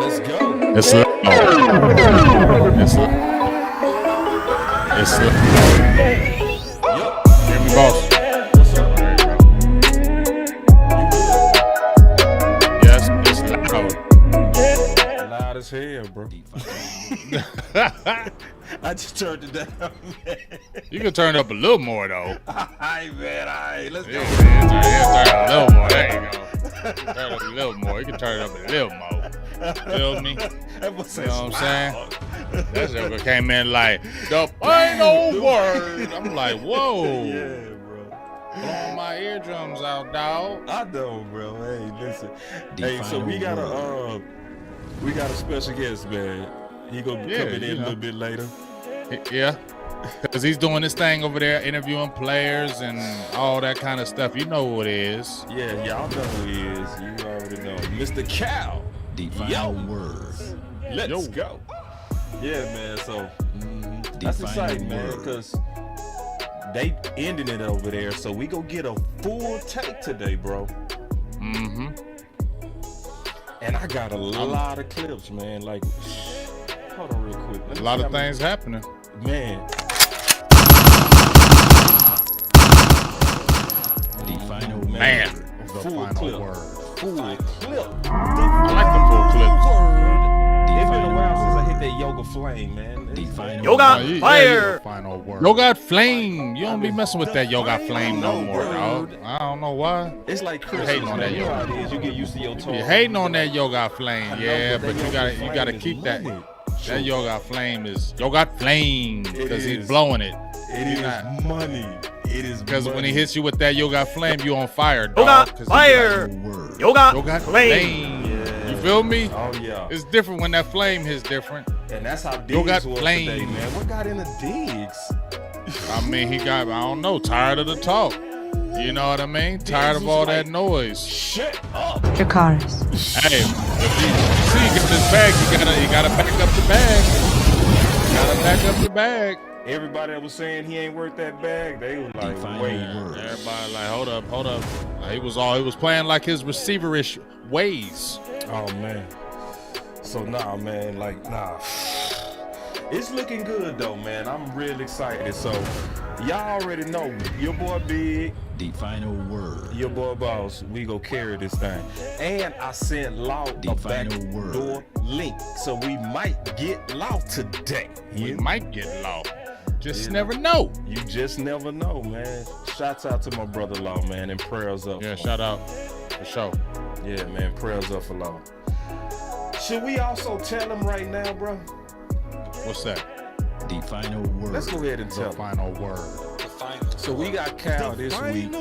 Let's go. It's loud. It's loud. It's loud. Yup. Hear me, boss. What's up? Yes, it's loud. Loud as hell, bro. I just turned it down, man. You can turn it up a little more, though. Alright, man. Alright, let's go. Yeah, turn it up a little more. There you go. Turn it up a little more. You can turn it up a little more. Feel me? That was You know what I'm saying? That joker came in like, the final word. I'm like, whoa. Yeah, bro. Blowing my eardrums out, dog. I know, bro. Hey, listen. Hey, so we got a special guest, man. He gonna be coming in a little bit later. Yeah. Because he's doing this thing over there, interviewing players and all that kind of stuff. You know who it is. Yeah, y'all know who he is. You already know. Mr. Cow. The final word. Let's go. Yeah, man. So that's exciting, man, because they ending it over there. So we go get a full take today, bro. Mm-hmm. And I got a lot of clips, man. Like, hold on real quick. A lot of things happening. Man. The final Man. word. The Full final clip. word. Full clip. I like the full clips. It's been a while since I hit that yoga flame, man. The final Yoga word. fire. Final word. Yoga flame. You don't be messing with that yoga flame no more, dog. I don't know why. It's like Christmas. hating on that man. You know yoga. how it is. You get used to your tone. You're hating on that yoga flame, I know, yeah, but but that you gotta yoga flame keep is that. money. That yoga flame is yoga flame because he's is. blowing it. It is money. It is Because when he money. hits you with that yoga flame, you on fire, dog. Yoga fire. Word. Yoga Flame. Yeah. You feel me? Oh yeah. It's different when that flame hits different. And that's how Yoga digs was flame. today, man. What got into digs? I mean, he got, I don't know, tired of the talk. You know what I mean? Tired of all that noise. Shut up. Your cars. Hey, if you see, get this bag, you gotta back up the bag. You gotta back up the bag. Everybody that was saying he ain't worth that bag, they was like, wait. Everybody like, hold up. Like, he was playing like his receiverish ways. Oh man. So nah, man, like nah. It's looking good though, man. I'm real excited. So y'all already know your boy Big, The final word. your boy Boss. We go carry this thing. And I sent Law The a final backdoor link, so we might get Law today. We might get low. Just never know. You just never know, man. Shouts out to my brother Law, man, and prayers up. Yeah, for shout out for sure. him. Yeah, man, prayers up for Law. Should we also tell him right now, bro? What's that? The final word. Let's go ahead and The tell him. final word. So we got Cal this week.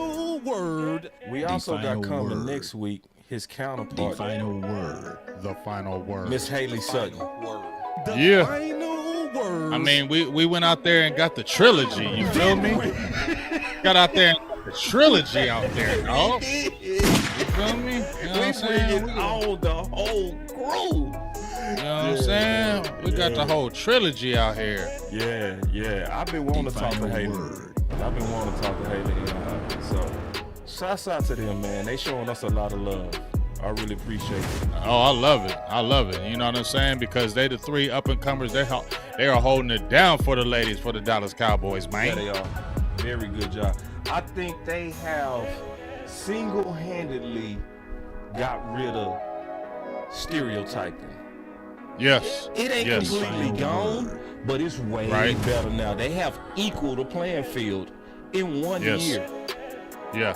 word. We also got final coming word. next week his The counterpart, final word. The final word. Miss Haley Sutton. Yeah. Final word. I mean, we went out there and got the trilogy. You feel me? Got out there and got the trilogy out there, dog. You feel me? You know what I'm saying? bringing on the whole crew. You know what I'm saying? We got the whole trilogy out here. Yeah. I've been wanting The to talk to final Haley. word. I've been wanting to talk to Haley. So shouts out to them, man. They showing us a lot of love. I really appreciate it. Oh, I love it. You know what I'm saying? Because they the three up and comers. They are holding it down for the ladies for the Dallas Cowboys, man. Yeah, they are. Very good job. I think they have single-handedly got rid of stereotyping. Yes. It ain't Yes. completely gone, but it's way better now. They have equal the playing field in 1 Yes. year. Yeah.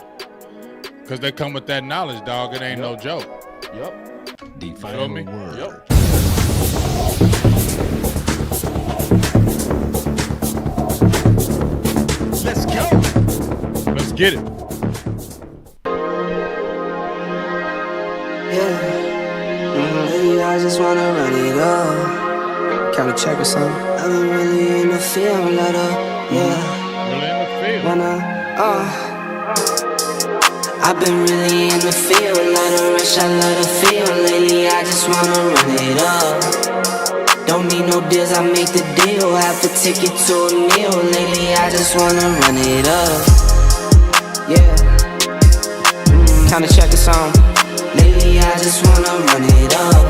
Because they come with that knowledge, dog. It ain't no joke. Yep. The final me? word. Yep. Let's go. Let's get it. Yeah, I just wanna run it up. Can we check or something? I've been really in the field, let up. Yeah, Really in the field. I've been really in the field, let her rush, I love the feel. Lately, I just wanna run it up. Don't need no deals, I make the deal. Have to take it to a meal. Lately, I just wanna run it up. Yeah, kinda check or something. Lately, I just wanna run it up.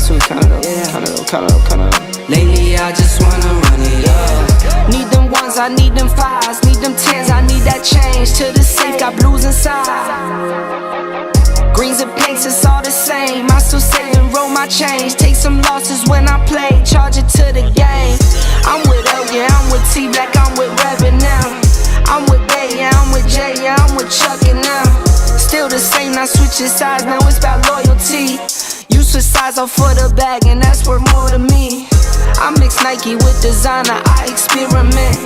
too, count it up. Lately I just wanna run it up. Need them ones, I need them fives, need them tens, I need that change. To the safe, got blues inside. Greens and pinks, it's all the same. I still save and roll my change. Take some losses when I play, charge it to the game. I'm with L, yeah, I'm with T Black, I'm with Reverend now. I'm with Bay, yeah, I'm with Jay, yeah, I'm with Chuck and now. Still the same, not switching sides, now it's about loyalty. You switch sides off for the bag, and that's worth more to me. I mix Nike with designer, I experiment.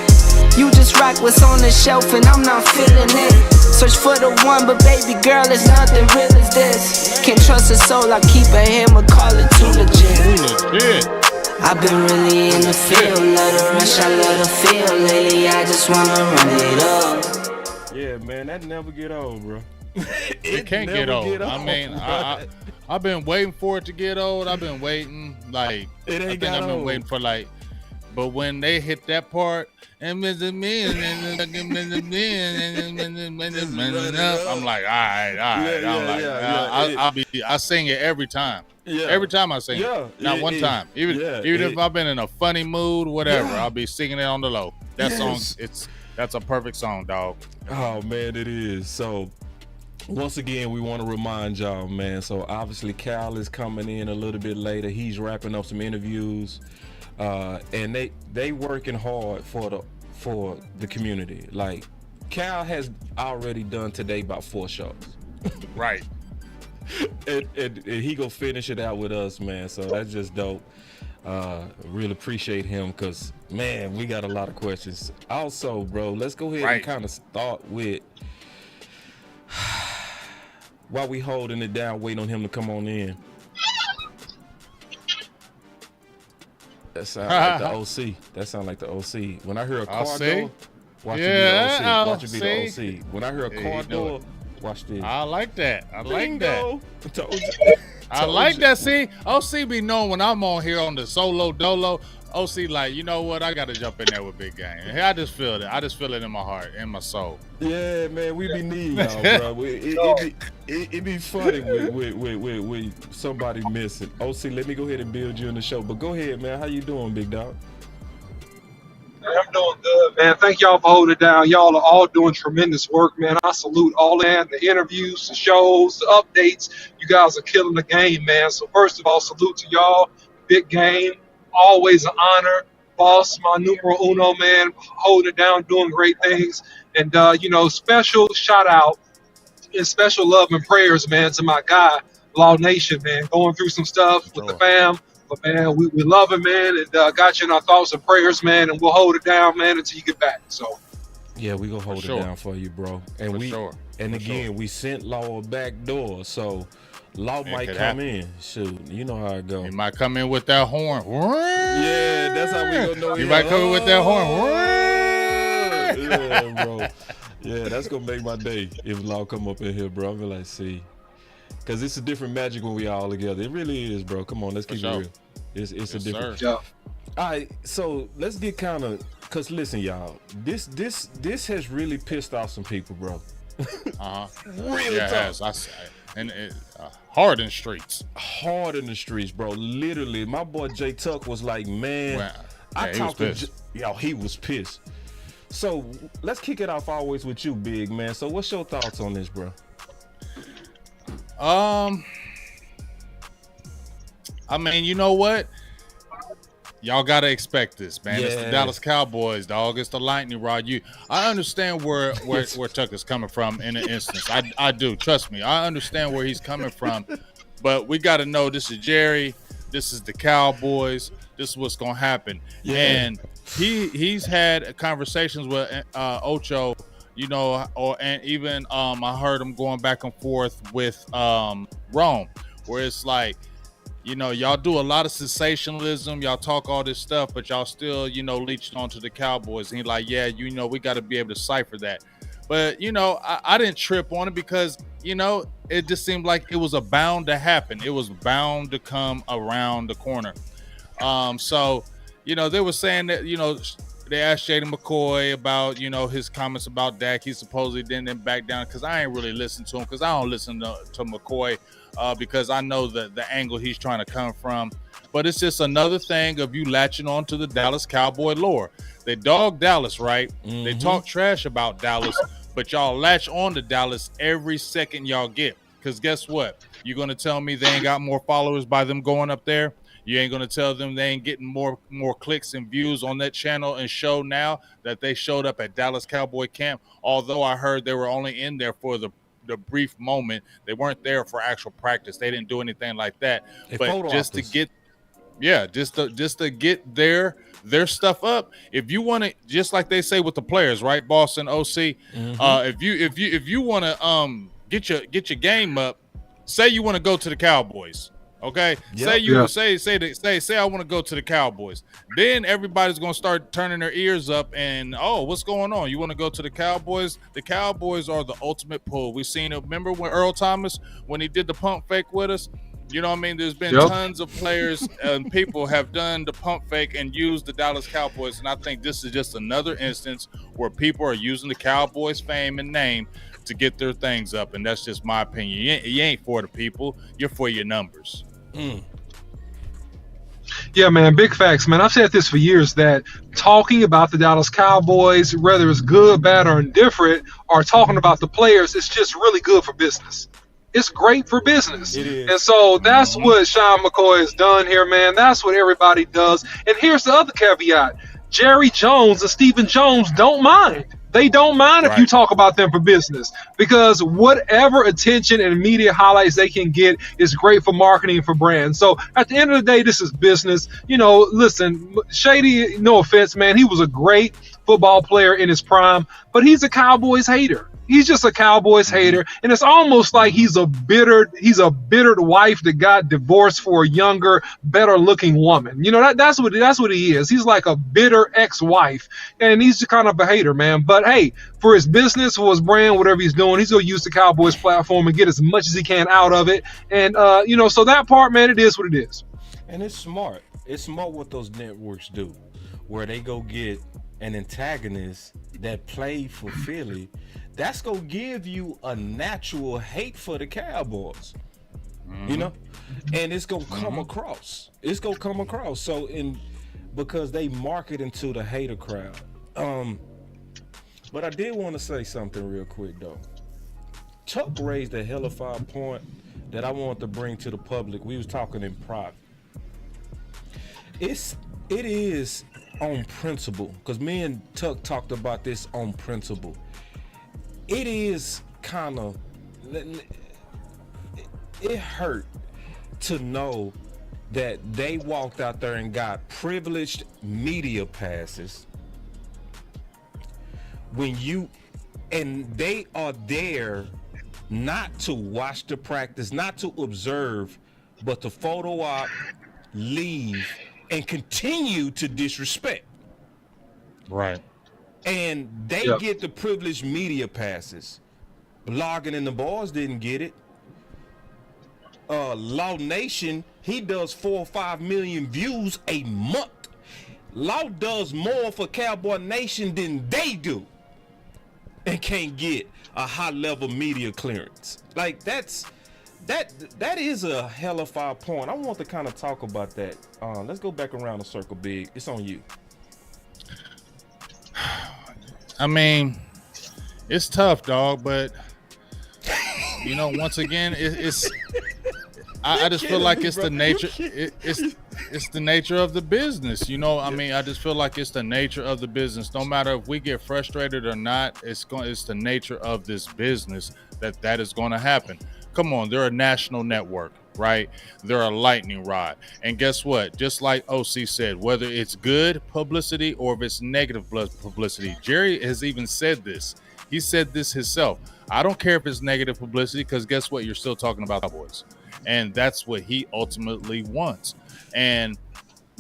You just rock what's on the shelf, and I'm not feeling it. Search for the one, but baby girl, it's nothing real as this. Can't trust a soul, I keep a hammer, call it too legit. I've been really in the field, love the rush, I love the feel. Lately, I just wanna run it up. Yeah, man, that never get old, bro. It can't get old. I mean, I've been waiting for it to get old. I've been waiting, like, it ain't I think got I've been old. waiting for, like, but when they hit that part, I'm like, all right. I sing it every time. Yeah. Every time I sing it. Not one time. Even if I've been in a funny mood, whatever, I'll be singing it on the low. That song, that's a perfect song, dog. Oh man, it is. So once again, we want to remind y'all, man. So obviously Cal is coming in a little bit later. He's wrapping up some interviews. And they working hard for the community. Like Cal has already done today about 4 shows. Right. and he gonna finish it out with us, man. So that's just dope. Really appreciate him because man, we got a lot of questions. Also, bro, let's go ahead and kind of start with while we holding it down, waiting on him to come on in. That sound like the OC. That sound like the OC. When I hear a car door, watch it be the OC. When I hear a car door, watch this. I like that. I like Bingo. that. I like that. See, OC be known when I'm on here on the solo dolo. OC like, you know what? I got to jump in there with Big Game. I just feel it. I just feel it in my heart, in my soul. Yeah, man, we be needing y'all, bro. It be funny with somebody missing. OC, let me go ahead and build you in the show. But go ahead, man. How you doing, big dog? I'm doing good, man. Thank y'all for holding it down. Y'all are all doing tremendous work, man. I salute all that, the interviews, the shows, the updates. You guys are killing the game, man. So first of all, salute to y'all. Big Game. Always an honor. Boss, my numero uno, man. Holding it down, doing great things. And, special shout out and special love and prayers, man, to my guy, Law Nation, man. Going through some stuff with the fam. But, man, we love him, man, and got you in our thoughts and prayers, man, and we'll hold it down, man, until you get back. So, yeah, we gonna hold it down for you, bro. And we sent Law a back door, so Law might come in. Shoot, you know how it go. He might come in with that horn. Yeah, that's how we gonna know. He might come in with that horn. Yeah, bro. Yeah, that's gonna make my day if Law come up in here, bro. I'm gonna like, see. Because it's a different magic when we all together. It really is, bro. Come on, let's keep it real. It's a different. Yeah. All right, so let's get kind of. Cause listen, y'all, this has really pissed off some people, bro. Really tough. And hard in the streets. Hard in the streets, bro. Literally, my boy Jay Tuck was like, man, I talked to he was pissed. So let's kick it off always with you, big man. So what's your thoughts on this, bro? I mean, you know what? Y'all gotta expect this, man. It's the Dallas Cowboys, dog. It's the lightning rod. I understand where Tuck is coming from in an instance. I do. Trust me. I understand where he's coming from. But we gotta know this is Jerry. This is the Cowboys. This is what's gonna happen. Yeah. And he's had conversations with Ocho, and even I heard him going back and forth with Rome, where it's like, y'all do a lot of sensationalism. Y'all talk all this stuff, but y'all still, leached onto the Cowboys. And he's like, yeah, we got to be able to cipher that. But, I didn't trip on it because, it just seemed like it was bound to happen. It was bound to come around the corner. So, they were saying that, they asked Jaden McCoy about, his comments about Dak. He supposedly didn't back down because I ain't really listened to him because I don't listen to McCoy because I know the angle he's trying to come from. But it's just another thing of you latching on to the Dallas Cowboy lore. They dog Dallas, right? Mm-hmm. They talk trash about Dallas, but y'all latch on to Dallas every second y'all get. Because guess what? You're going to tell me they ain't got more followers by them going up there? You ain't going to tell them they ain't getting more clicks and views on that channel and show now that they showed up at Dallas Cowboy camp, although I heard they were only in there for the brief moment. They weren't there for actual practice. They didn't do anything like that. But just to get just to get their stuff up. If you want to, just like they say with the players, right, Boss and OC, if you want to get your game up, say you want to go to the Cowboys. Okay. Yep. Say I want to go to the Cowboys. Then everybody's gonna start turning their ears up and what's going on? You want to go to the Cowboys? The Cowboys are the ultimate pull. We've seen it. Remember when Earl Thomas, when he did the pump fake with us? You know what I mean? There's been tons of players and people have done the pump fake and used the Dallas Cowboys. And I think this is just another instance where people are using the Cowboys fame and name to get their things up. And that's just my opinion. You ain't for the people. You're for your numbers. Yeah, man, big facts, man. I've said this for years that talking about the Dallas Cowboys, whether it's good, bad, or indifferent, or talking about the players, it's just really good for business. It's great for business. It is. And so that's what Sean McCoy has done here, man. That's what everybody does. And here's the other caveat. Jerry Jones and Stephen Jones don't mind. They don't mind if you talk about them for business, because whatever attention and media highlights they can get is great for marketing and for brands. So at the end of the day, this is business. You know, listen, Shady, no offense, man, he was a great football player in his prime, but he's a Cowboys hater. He's just a Cowboys hater, and it's almost like he's a bittered wife that got divorced for a younger, better-looking woman. You know, that's what he is. He's like a bitter ex-wife, and he's kind of a hater, man. But hey, for his business, for his brand, whatever he's doing, he's gonna use the Cowboys platform and get as much as he can out of it. And so that part, man, it is what it is. And it's smart. It's smart what those networks do, where they go get an antagonist that played for Philly. That's gonna give you a natural hate for the Cowboys, you know, and it's gonna come across. It's gonna come across. So because they market into the hater crowd. But I did want to say something real quick though. Chuck raised a hell of a point that I wanted to bring to the public. We was talking in private. It is on principle, because me and Tuck talked about this on principle. It is kind of, it hurt to know that they walked out there and got privileged media passes and they are there not to watch the practice, not to observe, but to photo op, leave, and continue to disrespect. Right. And they get the privileged media passes. Blogging and the Boys didn't get it. Law Nation, he does 4 or 5 million views a month. Law does more for Cowboy Nation than they do, and can't get a high level media clearance. Like that is a hell of a point. I want to kind of talk about that. Let's go back around the circle, Big. It's on you. I mean, it's tough, dog, but you know, once again, I just feel like it's the nature. It's the nature of the business. You know, I mean, I just feel like it's the nature of the business. No matter if we get frustrated or not, it's the nature of this business that is going to happen. Come on, they're a national network, right? They're a lightning rod. And guess what? Just like OC said, whether it's good publicity or if it's negative publicity, Jerry has even said this. He said this himself. I don't care if it's negative publicity, because guess what? You're still talking about Cowboys. And that's what he ultimately wants. And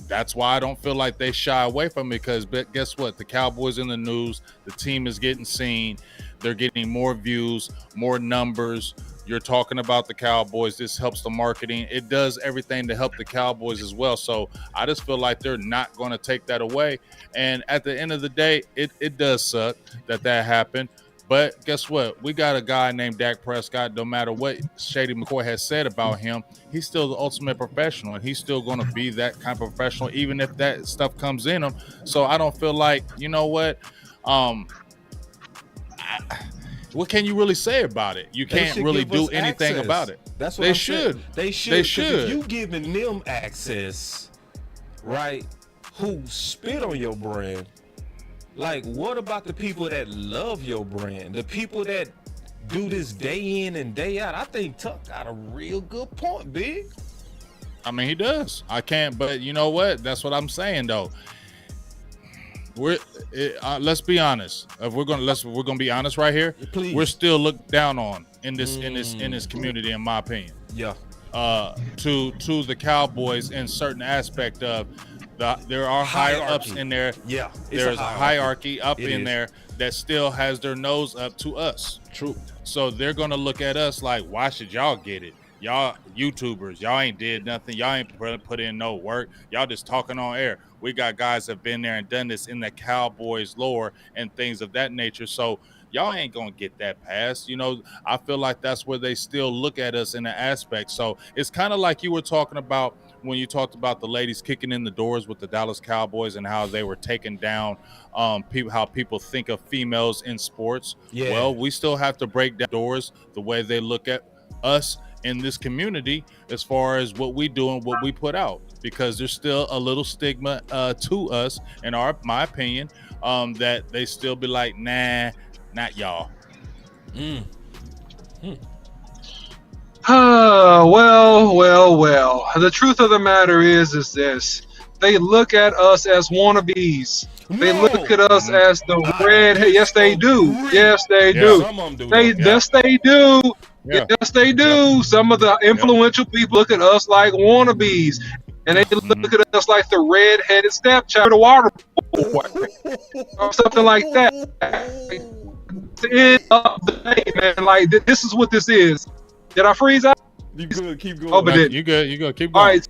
that's why I don't feel like they shy away from it, because guess what? The Cowboys in the news, the team is getting seen. They're getting more views, more numbers. You're talking about the Cowboys. This helps the marketing. It does everything to help the Cowboys as well. So I just feel like they're not going to take that away. And at the end of the day, it does suck that happened. But guess what? We got a guy named Dak Prescott. No matter what Shady McCoy has said about him, he's still the ultimate professional, and he's still going to be that kind of professional, even if that stuff comes in him. So I don't feel like, you know what? What can you really say about it? You can't really do anything about it. That's what they I'm should. saying. They should. They should. If you giving them access, right? Who spit on your brand? Like, what about the people that love your brand? The people that do this day in and day out? I think Tuck got a real good point, Big. I mean, he does. I can't, but you know what? That's what I'm saying, though. Let's be honest. If we're gonna be honest right here. Please. We're still looked down on in this community, in my opinion. Yeah. To the Cowboys in certain aspect of there are higher ups in there. Yeah. There's a hierarchy up in is. there that still has their nose up to us. True. So they're gonna look at us like, why should y'all get it? Y'all YouTubers, y'all ain't did nothing. Y'all ain't put in no work. Y'all just talking on air. We got guys that have been there and done this in the Cowboys lore and things of that nature. So y'all ain't gonna get that pass. You know, I feel like that's where they still look at us in the aspect. So it's kind of like you were talking about when you talked about the ladies kicking in the doors with the Dallas Cowboys and how they were taking down how people think of females in sports. Yeah. Well, we still have to break down doors the way they look at us in this community as far as what we do and what we put out, because there's still a little stigma to us, in my opinion, that they still be like, nah, not y'all. Well. The truth of the matter is this: they look at us as wannabes. They look at us as the redhead. Yes, they do. Yes, they do. Some of them do. Yes, they do. Yeah. Yes, they do. Some of the influential people look at us like wannabes, and they look at us like the red-headed stepchild, the water boy, or something like that. At the end of the day, man, like this is what this is. Did I freeze out? You good? Keep going. Oh, but You good? Keep going.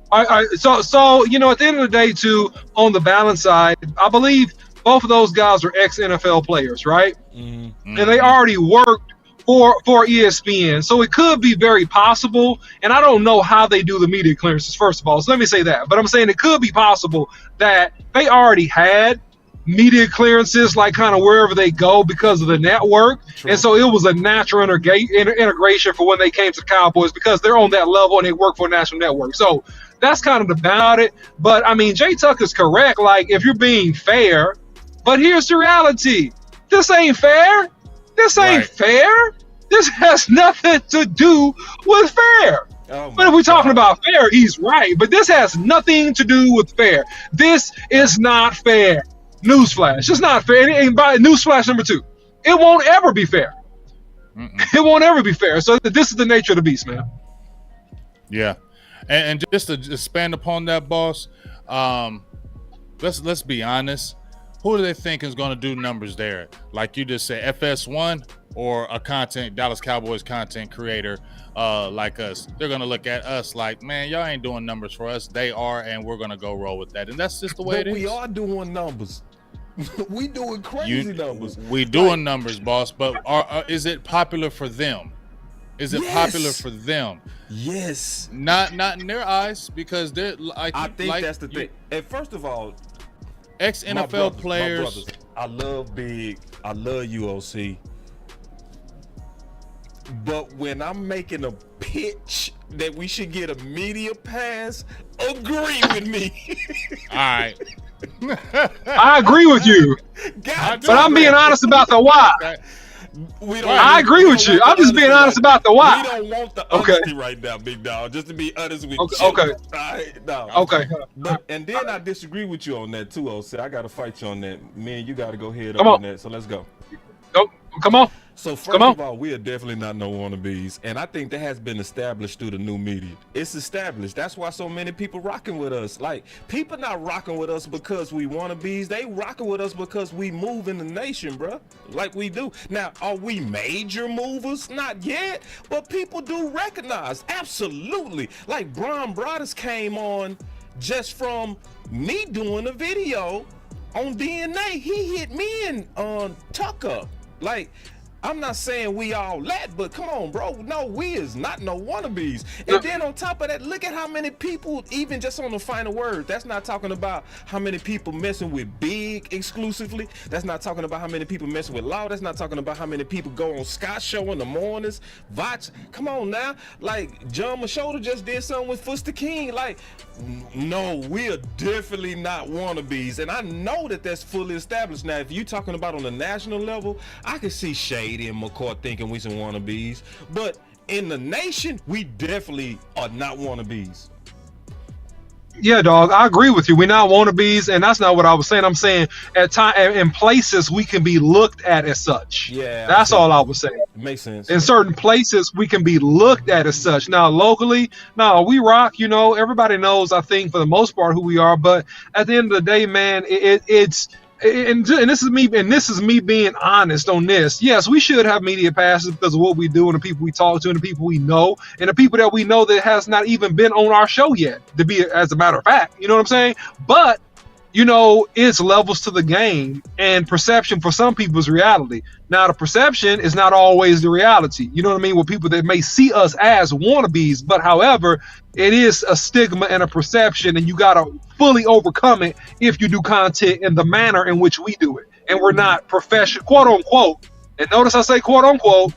All right, so you know, at the end of the day, too, on the balance side, I believe both of those guys are ex-NFL players, right? Mm-hmm. And they already worked for ESPN, so it could be very possible. And I don't know how they do the media clearances, first of all. So let me say that. But I'm saying it could be possible that they already had media clearances, like kind of wherever they go because of the network. True. And so it was a natural integration for when they came to the Cowboys because they're on that level and they work for a national network. So that's kind of about it. But I mean, Jay Tuck is correct. Like, if you're being fair, but here's the reality: this ain't fair. This ain't fair. This has nothing to do with fair. But if we're talking about fair, he's right. But this has nothing to do with fair. This is not fair. Newsflash. It's not fair. And by newsflash number 2, it won't ever be fair. It won't ever be fair. So this is the nature of the beast, man. Yeah. And just to expand upon that, boss, let's be honest. Who do they think is going to do numbers there? Like you just said, FS1 or a Dallas Cowboys content creator like us? They're going to look at us like, man, y'all ain't doing numbers for us. They are, and we're going to go roll with that. And that's just the way it is. We are doing numbers. We doing crazy numbers. We doing numbers, boss. But is it popular for them? Is it popular for them? Yes. Not in their eyes, because they're like. I think that's the thing. And first of all, ex-NFL players. I love Big. I love UOC. But when I'm making a pitch that we should get a media pass, agree with me. All right. I agree with you. But I'm being honest about the why. I agree with you. I'm just being honest about the why. We don't want the honesty right now, big dog. Just to be honest with you. Okay. Right, no. Okay. And then I disagree with you on that too, OC. I gotta fight you on that. Man, you gotta go head Come up on. on that. So let's go. Come on. So first of all, we are definitely not no wannabes, and I think that has been established through the new media. It's established. That's why so many people rocking with us. Like, people not rocking with us because we wannabes. They rocking with us because we move in the nation, bruh. Like we do. Now, are we major movers? Not yet, but people do recognize. Absolutely. Like, Bron Broaddus came on just from me doing a video on DNA. He hit me and Tuck up. Like, I'm not saying we all that, but come on, bro. No, we is not no wannabes. And then on top of that, look at how many people, even just on the final word, that's not talking about how many people messing with Big exclusively. That's not talking about how many people messing with Law. That's not talking about how many people go on Scott's show in the mornings. Vach, come on now. Like, John Machota just did something with Fuster King. Like, no, we're definitely not wannabes. And I know that that's fully established. Now, if you're talking about on the national level, I can see Shady and McCoy thinking we some wannabes. But in the nation, we definitely are not wannabes. Yeah, dog, I agree with you. We're not wannabes, and that's not what I was saying. I'm saying at time in places we can be looked at as such. Yeah, that's all I was saying. It makes sense. In certain places we can be looked at as such. Now locally, no, we rock. You know, everybody knows. I think for the most part who we are. But at the end of the day, man, it's. And this is me being honest on this. Yes, we should have media passes because of what we do and the people we talk to and the people we know and the people that we know that has not even been on our show yet, to be as a matter of fact. You know what I'm saying? But you know, it's levels to the game, and perception for some people is reality. Now, the perception is not always the reality. You know what I mean? With people that may see us as wannabes, but however, it is a stigma and a perception, and you got to fully overcome it if you do content in the manner in which we do it. And we're not professional, quote unquote, and notice I say quote unquote,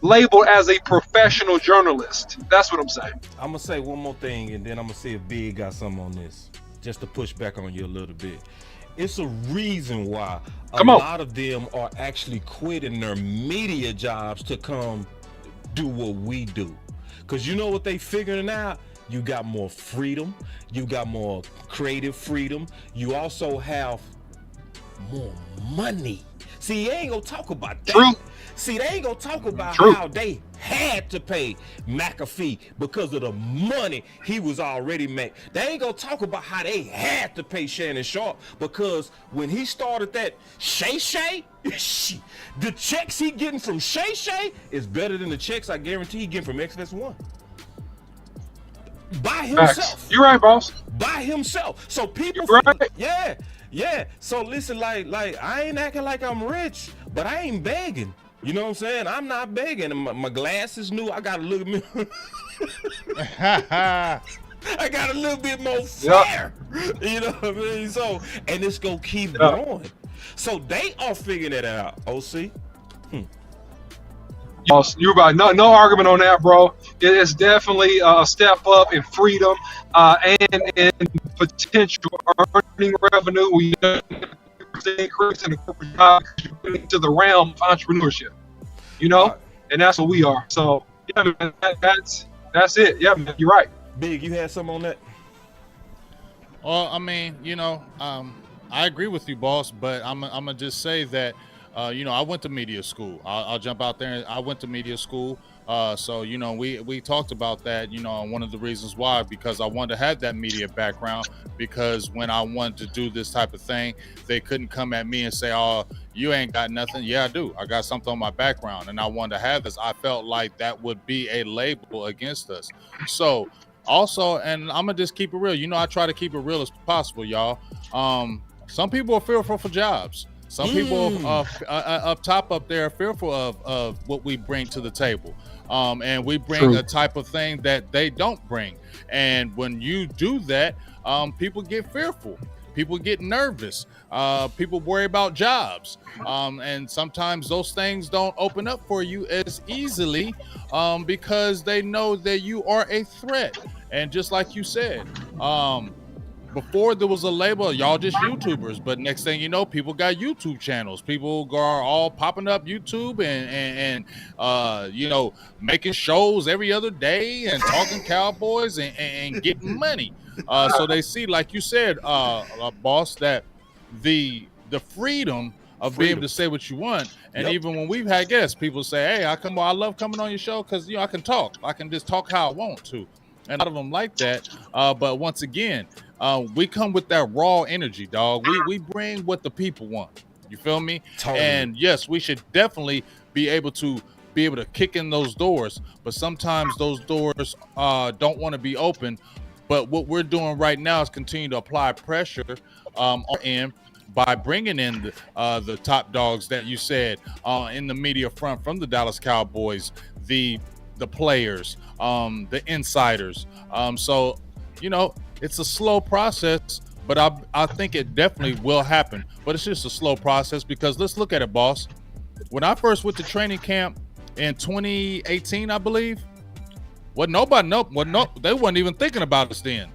labeled as a professional journalist. That's what I'm saying. I'm going to say one more thing, and then I'm going to see if Big got something on this, just to push back on you a little bit. It's a reason why a lot of them are actually quitting their media jobs to come do what we do. Because you know what they figuring out? You got more freedom. You got more creative freedom. You also have more money. See, they ain't gonna talk about that. True. See, they ain't gonna talk about how they had to pay McAfee because of the money he was already making. They ain't gonna talk about how they had to pay Shannon Sharp because when he started that Shay, the checks he getting from Shay is better than the checks I guarantee he getting from XS1. By himself. You're right, boss. By himself. So people, yeah. So listen, like I ain't acting like I'm rich, but I ain't begging. You know what I'm saying? I'm not begging. My glasses new. I got a little bit. I got a little bit more flair. Yep. You know what I mean? So, and it's gonna keep growing. So they are figuring it out. OC. You're right. No argument on that, bro. It is definitely a step up in freedom and in potential earning revenue. We increase in the corporate job to the realm of entrepreneurship. You know, and that's what we are. So yeah, man, that's it. Yeah, man, you're right. Big, you had something on that? Well, I mean, you know, I agree with you, boss, but I'm gonna just say that. You know, I went to media school. I'll jump out there. I went to media school. So, you know, we talked about that, you know, and one of the reasons why, because I wanted to have that media background, because when I wanted to do this type of thing, they couldn't come at me and say, oh, you ain't got nothing. Yeah, I do. I got something on my background, and I wanted to have this. I felt like that would be a label against us. So also, and I'm going to just keep it real. You know, I try to keep it real as possible, y'all. Some people are fearful for jobs. Some people up top up there are fearful of what we bring to the table. And we bring a type of thing that they don't bring. And when you do that, people get fearful. People get nervous. People worry about jobs. And sometimes those things don't open up for you as easily because they know that you are a threat. And just like you said, before there was a label, y'all just YouTubers, but next thing you know, people got YouTube channels. People are all popping up YouTube and you know, making shows every other day and talking Cowboys and getting money. So they see, like you said, boss, that the freedom of being able to say what you want. And even when we've had guests, people say, hey, I love coming on your show because, you know, I can talk. I can just talk how I want to. And a lot of them like that. But once again, we come with that raw energy, dog. We bring what the people want. You feel me? Totally. And yes, we should definitely be able to kick in those doors. But sometimes those doors don't want to be open. But what we're doing right now is continue to apply pressure on our end by bringing in the top dogs that you said in the media front from the Dallas Cowboys, the players, the insiders. So, it's a slow process, but I think it definitely will happen. But it's just a slow process because let's look at it, boss. When I first went to training camp in 2018, I believe, they wasn't even thinking about us then.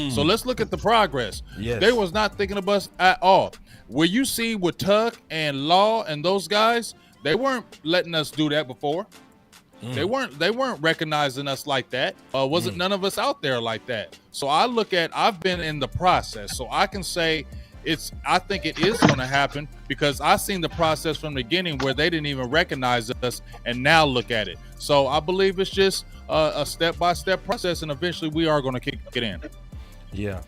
So let's look at the progress. Yes. They was not thinking of us at all. Where you see with Tuck and Law and those guys, they weren't letting us do that before. They weren't recognizing us like that. Wasn't none of us out there like that. So I've been in the process, so I can say I think it is going to happen because I seen the process from the beginning where they didn't even recognize us, and now look at it. So I believe it's just a step-by-step process, and eventually we are going to kick it in. Yeah.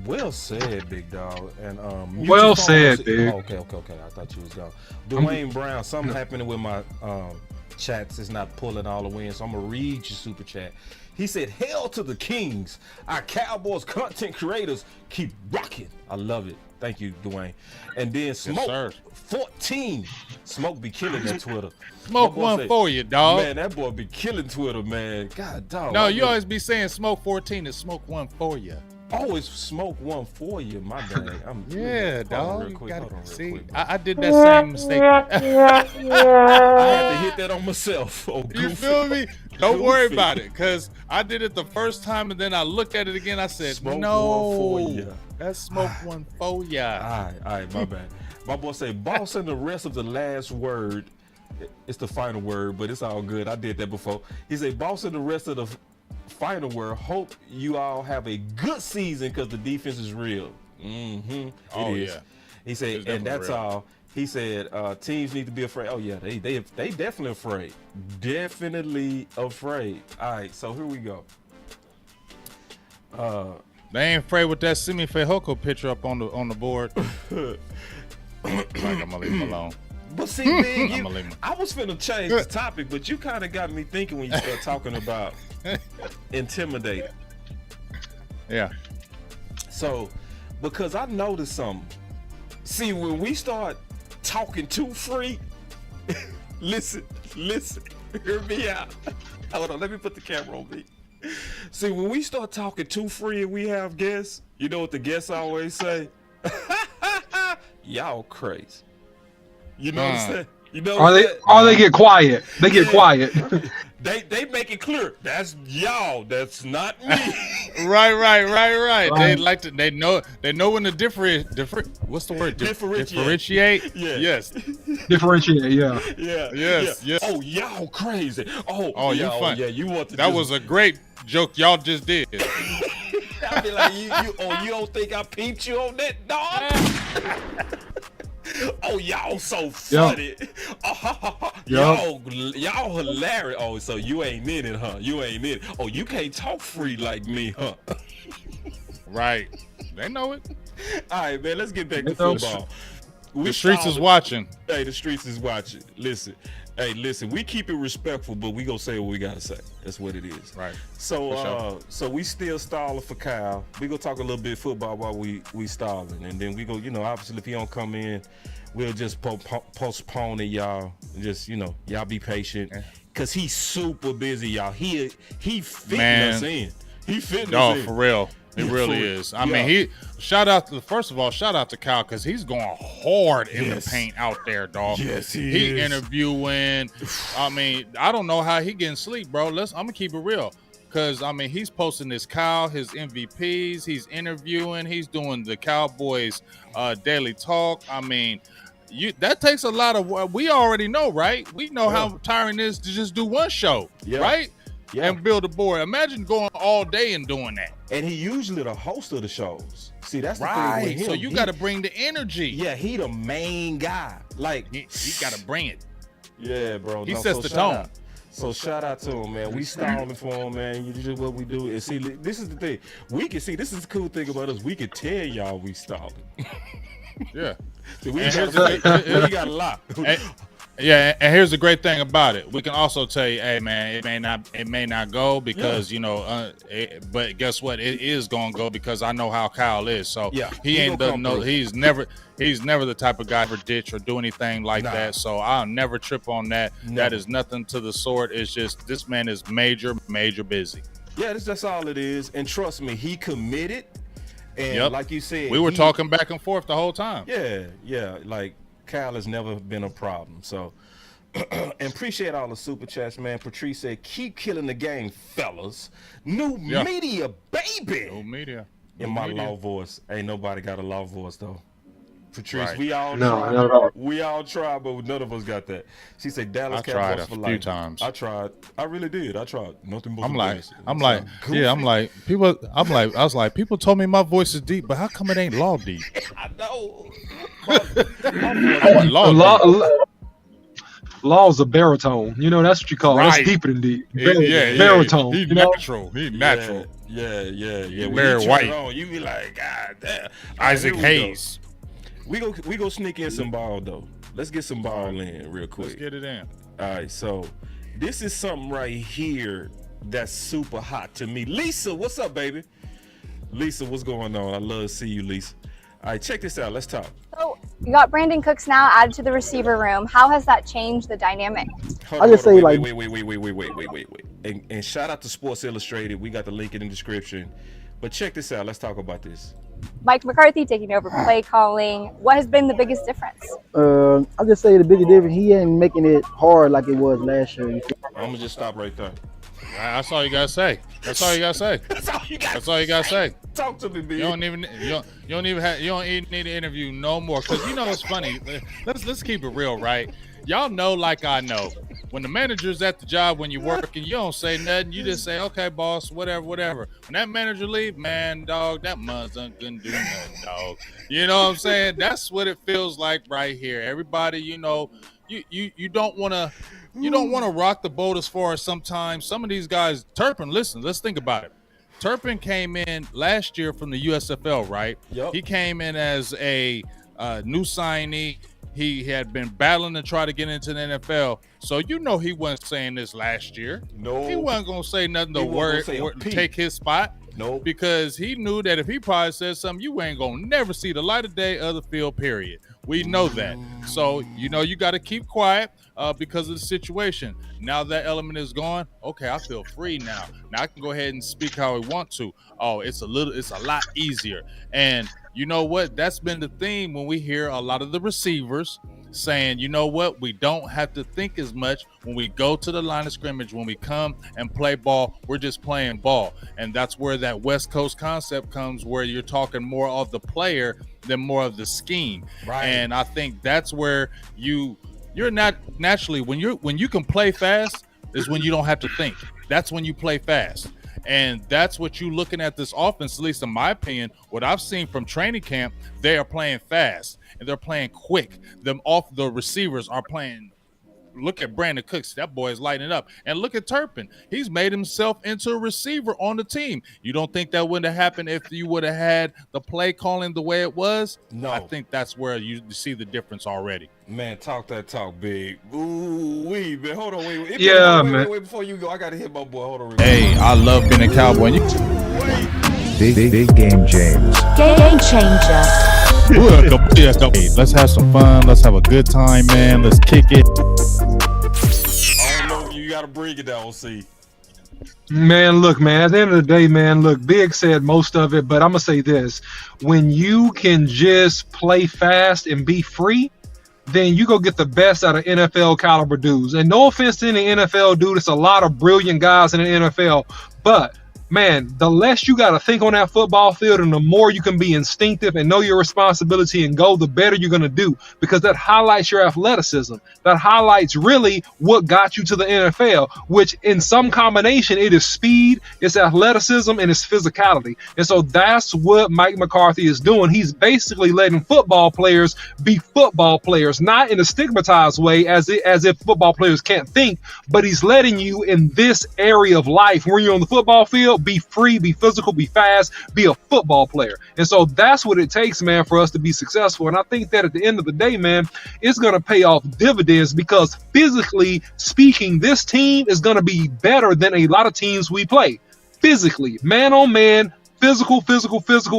Well said, big dog. And Well said, big. Okay. I thought you was gone. Dwayne Brown, something happening with my chats is not pulling all the way in, so I'm gonna read your super chat. He said, "Hail to the Kings! Our Cowboys content creators keep rocking." I love it. Thank you, Dwayne. And then Smoke 14. Smoke be killing that Twitter. Smoke one for you, dog. Man, that boy be killing Twitter, man. God dog. No, you always be saying Smoke 14 is Smoke one for you. Always Smoke one for you, my bad. Yeah, dog. You Hold on see, real quick, I did that same mistake. I had to hit that on myself. Oh, You feel me? Don't worry about it, because I did it the first time, and then I looked at it again. I said, Smoke no, one for ya. That's Smoke one for ya. All right, my bad. My boy say, boss and the rest of the last word. It's the final word, but it's all good. I did that before. He said, boss and the rest of the final word. Hope you all have a good season because the defense is real. It is. Yeah. He said, and that's real. all. He said, teams need to be afraid. Oh yeah, they definitely afraid. Definitely afraid. All right, so here we go. They ain't afraid with that Simi Fehoko picture up on the board. Like, I'm gonna leave him alone. But see, man, I'ma leave him. I was finna change the topic, but you kind of got me thinking when you start talking about intimidating. Yeah. So, because I noticed something. See, when we start talking too free, listen, hear me out. Hold on, let me put the camera on me. See, when we start talking too free and we have guests, you know what the guests always say? Y'all crazy. You know what I'm saying? You know They get quiet. They get quiet. They make it clear. That's y'all. That's not me. Right. They like to. They know when to what's the word? Differentiate. Yeah. Yes. Differentiate. Yeah. Yeah. Yes. Oh, y'all crazy. Oh, you fun. Yeah, you want to. That was a great joke y'all just did. I'll be like, you don't think I peeped you on that, dog? Oh, y'all so funny. Y'all hilarious. Oh, so you ain't in it, huh? You ain't in it. Oh, you can't talk free like me, huh? Right. They know it. All right, man, let's get back to football. The streets is watching. Hey, the streets is watching. Listen, we keep it respectful, but we gonna say what we gotta say. That's what it is. Right. So, sure. So we still stalling for Kyle. We gonna talk a little bit football while we stalling, and then we go. Obviously, if he don't come in, we'll just postpone it, y'all. Just y'all be patient, cause he's super busy, y'all. He fitting us in. He fitting us in. For real. It really is. I mean, shout out to Kyle, because he's going hard in the paint out there, dog. Yes, he is. Interviewing. I mean, I don't know how he getting sleep, bro. I'm gonna keep it real, because he's posting his MVPs. He's interviewing. He's doing the Cowboys daily talk. I mean, that takes a lot of work. We already know, right? We know how tiring it is to just do one show, right? Yeah. And build a board. Imagine going all day and doing that. And he usually the host of the shows. See, that's the thing with him. So you got to bring the energy. Yeah, he the main guy. Like he got to bring it. Yeah, bro. He sets the tone. So shout out to him, man. We stalling for him, man. You just what we do. And see, this is the thing. We can see. This is the cool thing about us. We can tell y'all we stalling. Yeah. See, we got a lot. Yeah, and here's the great thing about it. We can also tell you, hey man, it may not go because but guess what? It is gonna go because I know how Kyle is. So he ain't doesn't know. He's never the type of guy for ditch or do anything like that. So I'll never trip on that. No. That is nothing to the sort. It's just this man is major busy. Yeah, that's all it is. And trust me, he committed. And like you said, we were talking back and forth the whole time. Yeah. Like Kyle has never been a problem. So, and appreciate all the super chats, man. Patrice said, keep killing the game, fellas. New media, baby. New media. In my law voice. Ain't nobody got a law voice, though. Patrice, we all tried, but none of us got that. She said, Dallas Cowboys for life. I tried a few times. I tried. I really did. I tried. Nothing but I was like, people told me my voice is deep, but how come it ain't law deep? I know. Law's a baritone. You know, that's what you call it. That's deeper than deep. Baritone. He's natural. He's natural. Yeah. Barry White. You be like, God damn. Isaac Hayes. We go sneak in some ball though. Let's get some ball in real quick. Let's get it in. All right, so this is something right here that's super hot to me. Lisa, what's up, baby? Lisa, what's going on? I love to see you, Lisa. All right, check this out. Let's talk. So you got Brandon Cooks now added to the receiver room. How has that changed the dynamic? Wait. And shout out to Sports Illustrated. We got the link in the description. But check this out. Let's talk about this. Mike McCarthy taking over play calling. What has been the biggest difference? I'll just say the biggest difference, he ain't making it hard like it was last year. I'm going to just stop right there. That's all you got to say. That's all you got to say. That's all you got to say. Talk to me, B. You don't even need to interview no more. Because you know what's funny? Let's keep it real, right? Y'all know like I know. When the manager's at the job, when you're working, you don't say nothing. You just say, okay, boss, whatever. When that manager leave, man, dog, that mother couldn't do nothing, dog. You know what I'm saying? That's what it feels like right here. Everybody, you know, you don't want to rock the boat as far as sometimes some of these guys. Turpin, listen, let's think about it. Turpin came in last year from the USFL, right? Yep. He came in as a new signee. He had been battling to try to get into the NFL. So you know he wasn't saying this last year. No. He wasn't going to say nothing to take his spot. No. Because he knew that if he probably said something, you ain't going to never see the light of day of the field, period. We know that. So, you know, you got to keep quiet because of the situation. Now that element is gone, okay, I feel free now. Now I can go ahead and speak how I want to. Oh, it's a lot easier. And you know what? That's been the theme when we hear a lot of the receivers saying, you know what? We don't have to think as much when we go to the line of scrimmage. When we come and play ball, we're just playing ball. And that's where that West Coast concept comes, where you're talking more of the player than more of the scheme. Right. And I think that's where you're not naturally when you can play fast is when you don't have to think. That's when you play fast. And that's what you're looking at this offense, at least in my opinion. What I've seen from training camp, they are playing fast and they're playing quick. The receivers are playing. Look at Brandon Cooks. That boy is lighting up. And look at Turpin. He's made himself into a receiver on the team. You don't think that wouldn't have happened if you would have had the play calling the way it was? No. I think that's where you see the difference already. Man, talk that talk, big. Ooh, wee, man. Hold on, wait. Man. Wait, before you go, I got to hit my boy. Hold on. Hey, I love being a Cowboy. Big game, James. Game changer. Let's have some fun. Let's have a good time, man. Let's kick it. I don't know. You got to bring it down, see. Man, look, man, at the end of the day, man, look, Big said most of it, but I'm going to say this. When you can just play fast and be free, then you go get the best out of NFL caliber dudes. And no offense to any NFL dude, it's a lot of brilliant guys in the NFL, but man, the less you got to think on that football field and the more you can be instinctive and know your responsibility and go, the better you're going to do, because that highlights your athleticism. That highlights really what got you to the NFL, which in some combination, it is speed, it's athleticism, and it's physicality. And so that's what Mike McCarthy is doing. He's basically letting football players be football players, not in a stigmatized way as if football players can't think, but he's letting you in this area of life, when you're on the football field, be free, be physical, be fast, be a football player. And so that's what it takes, man, for us to be successful. And I think that at the end of the day, man, it's going to pay off dividends because physically speaking, this team is going to be better than a lot of teams we play. Physically, man on man, physical,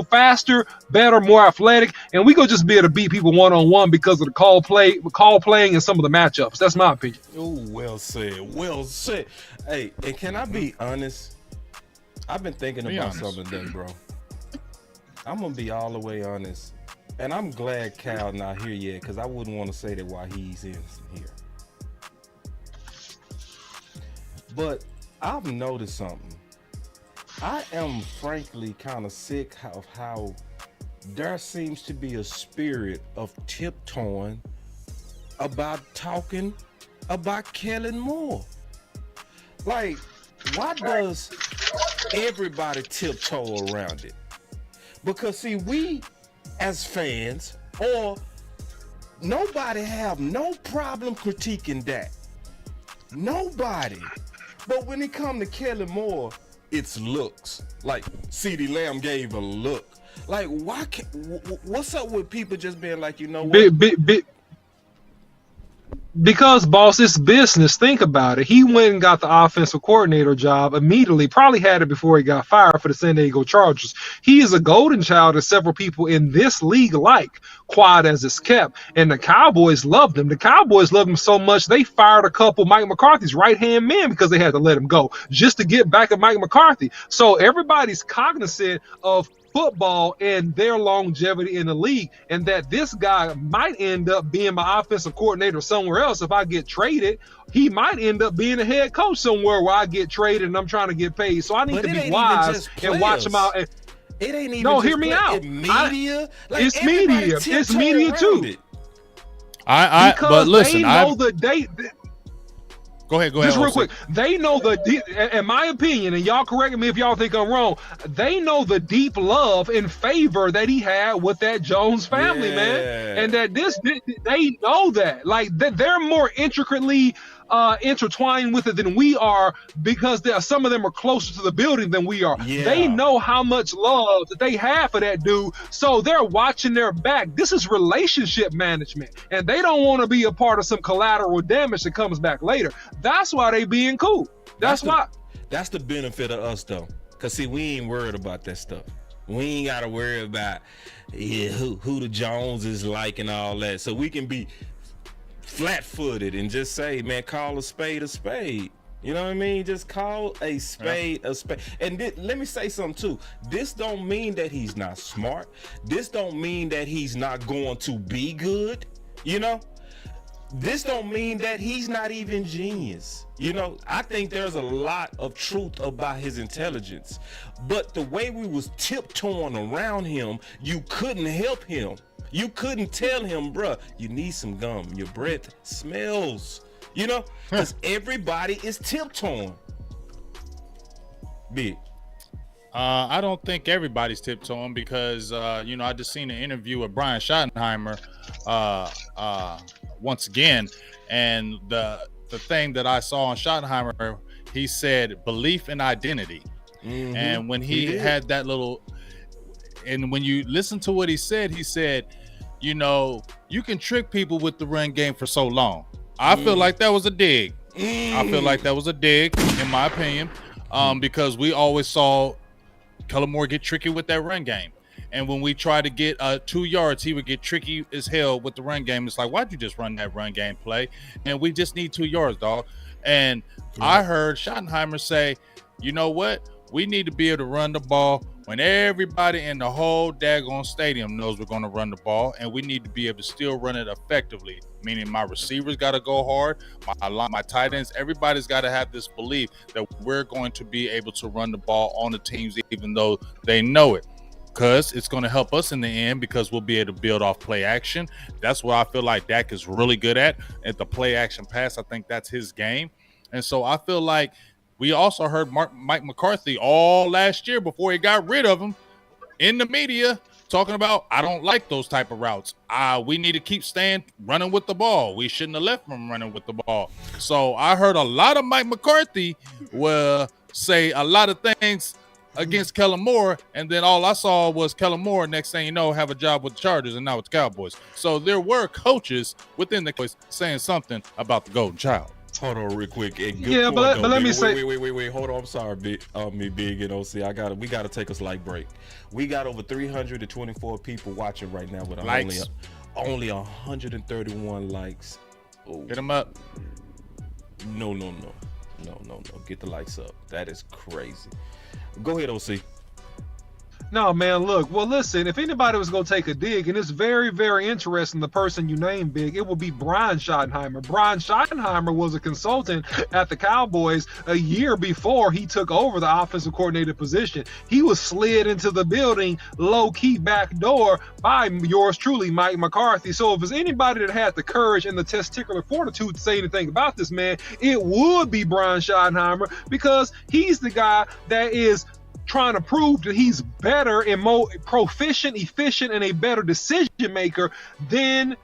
faster, better, more athletic, and we gonna just be able to beat people one-on-one because of the call playing, and some of the matchups. That's my opinion. Oh, well said. Hey, and can I be honest? I've been thinking about something today, bro. I'm gonna be all the way honest, and I'm glad Cal not here yet because I wouldn't want to say that while he's in here. But I've noticed something. I am frankly kind of sick of how there seems to be a spirit of tiptoeing about talking about Kellen Moore. Like, why does everybody tiptoe around it? Because see, we as fans or nobody have no problem critiquing that. Nobody. But when it comes to Kellen Moore, it's looks. Like CeeDee Lamb gave a look. Like, what's up with people just being like, you know what? Because, boss, it's business. Think about it. He went and got the offensive coordinator job immediately. Probably had it before he got fired for the San Diego Chargers. He is a golden child, as several people in this league like, quiet as it's kept. And the Cowboys loved him. The Cowboys loved him so much, they fired a couple Mike McCarthy's right-hand men because they had to let him go just to get back at Mike McCarthy. So everybody's cognizant of football and their longevity in the league, and that this guy might end up being my offensive coordinator somewhere else. If I get traded, he might end up being a head coach somewhere where I get traded and I'm trying to get paid. So I need to be wise and watch him out. And, it ain't even no, hear me out. Media, it's media. It's media too. But listen, they know the date. Go ahead. Just real quick. They know in my opinion, and y'all correct me if y'all think I'm wrong, they know the deep love and favor that he had with that Jones family, man. And that they know that. Like, they're more intricately intertwined with it than we are because some of them are closer to the building than we are. Yeah. They know how much love that they have for that dude, so they're watching their back. This is relationship management, and they don't want to be a part of some collateral damage that comes back later. That's why they being cool. That's why. That's the benefit of us, though, because see, we ain't worried about that stuff. We ain't got to worry about who the Jones is like and all that, so we can be flat-footed and just say, man, call a spade a spade. You know what I mean? Just call a spade a spade. And let me say something too. This don't mean that he's not smart. This don't mean that he's not going to be good. You know? This don't mean that he's not even genius. You know, I think there's a lot of truth about his intelligence. But the way we was tiptoeing around him, you couldn't help him. You couldn't tell him, bruh, you need some gum. Your breath smells. You know, because everybody is tiptoeing. Big. I don't think everybody's tiptoeing because, I just seen an interview with Brian Schottenheimer once again. And the thing that I saw on Schottenheimer, he said belief and identity. Mm-hmm. And when he had that little, and when you listen to what he said, you can trick people with the run game for so long. I feel like that was a dig. I feel like that was a dig, in my opinion, because we always saw Kellen Moore get tricky with that run game. And when we try to get 2 yards, he would get tricky as hell with the run game. It's like, why'd you just run that run game play? And we just need 2 yards, dog. And I heard Schottenheimer say, you know what? We need to be able to run the ball when everybody in the whole daggone stadium knows we're going to run the ball, and we need to be able to still run it effectively, meaning my receivers got to go hard, my tight ends, everybody's got to have this belief that we're going to be able to run the ball on the teams even though they know it, because it's going to help us in the end because we'll be able to build off play action. That's what I feel like Dak is really good at the play action pass. I think that's his game. And so I feel like we also heard Mike McCarthy all last year before he got rid of him in the media talking about, I don't like those type of routes. We need to keep running with the ball. We shouldn't have left him running with the ball. So I heard a lot of Mike McCarthy will say a lot of things against Kellen Moore, and then all I saw was Kellen Moore, next thing you know, have a job with the Chargers, and now it's Cowboys. So there were coaches within the Cowboys saying something about the Golden Child. Hold on real quick. And good Yeah, point, but though, let me Big. say- Wait. Hold on. I'm sorry, Big. Big and OC. We gotta take a slight break. We got over 324 people watching right now with only 131 likes. Oh, Get them up. no. Get the likes up. That is crazy. Go ahead, OC. No, man, look. Well, listen, if anybody was going to take a dig, and it's very, very interesting, the person you named, Big, it will be Brian Schottenheimer. Brian Schottenheimer was a consultant at the Cowboys a year before he took over the offensive coordinator position. He was slid into the building, low-key back door, by yours truly, Mike McCarthy. So if there's anybody that had the courage and the testicular fortitude to say anything about this man, it would be Brian Schottenheimer, because he's the guy that is trying to prove that he's better and more proficient, efficient, and a better decision maker than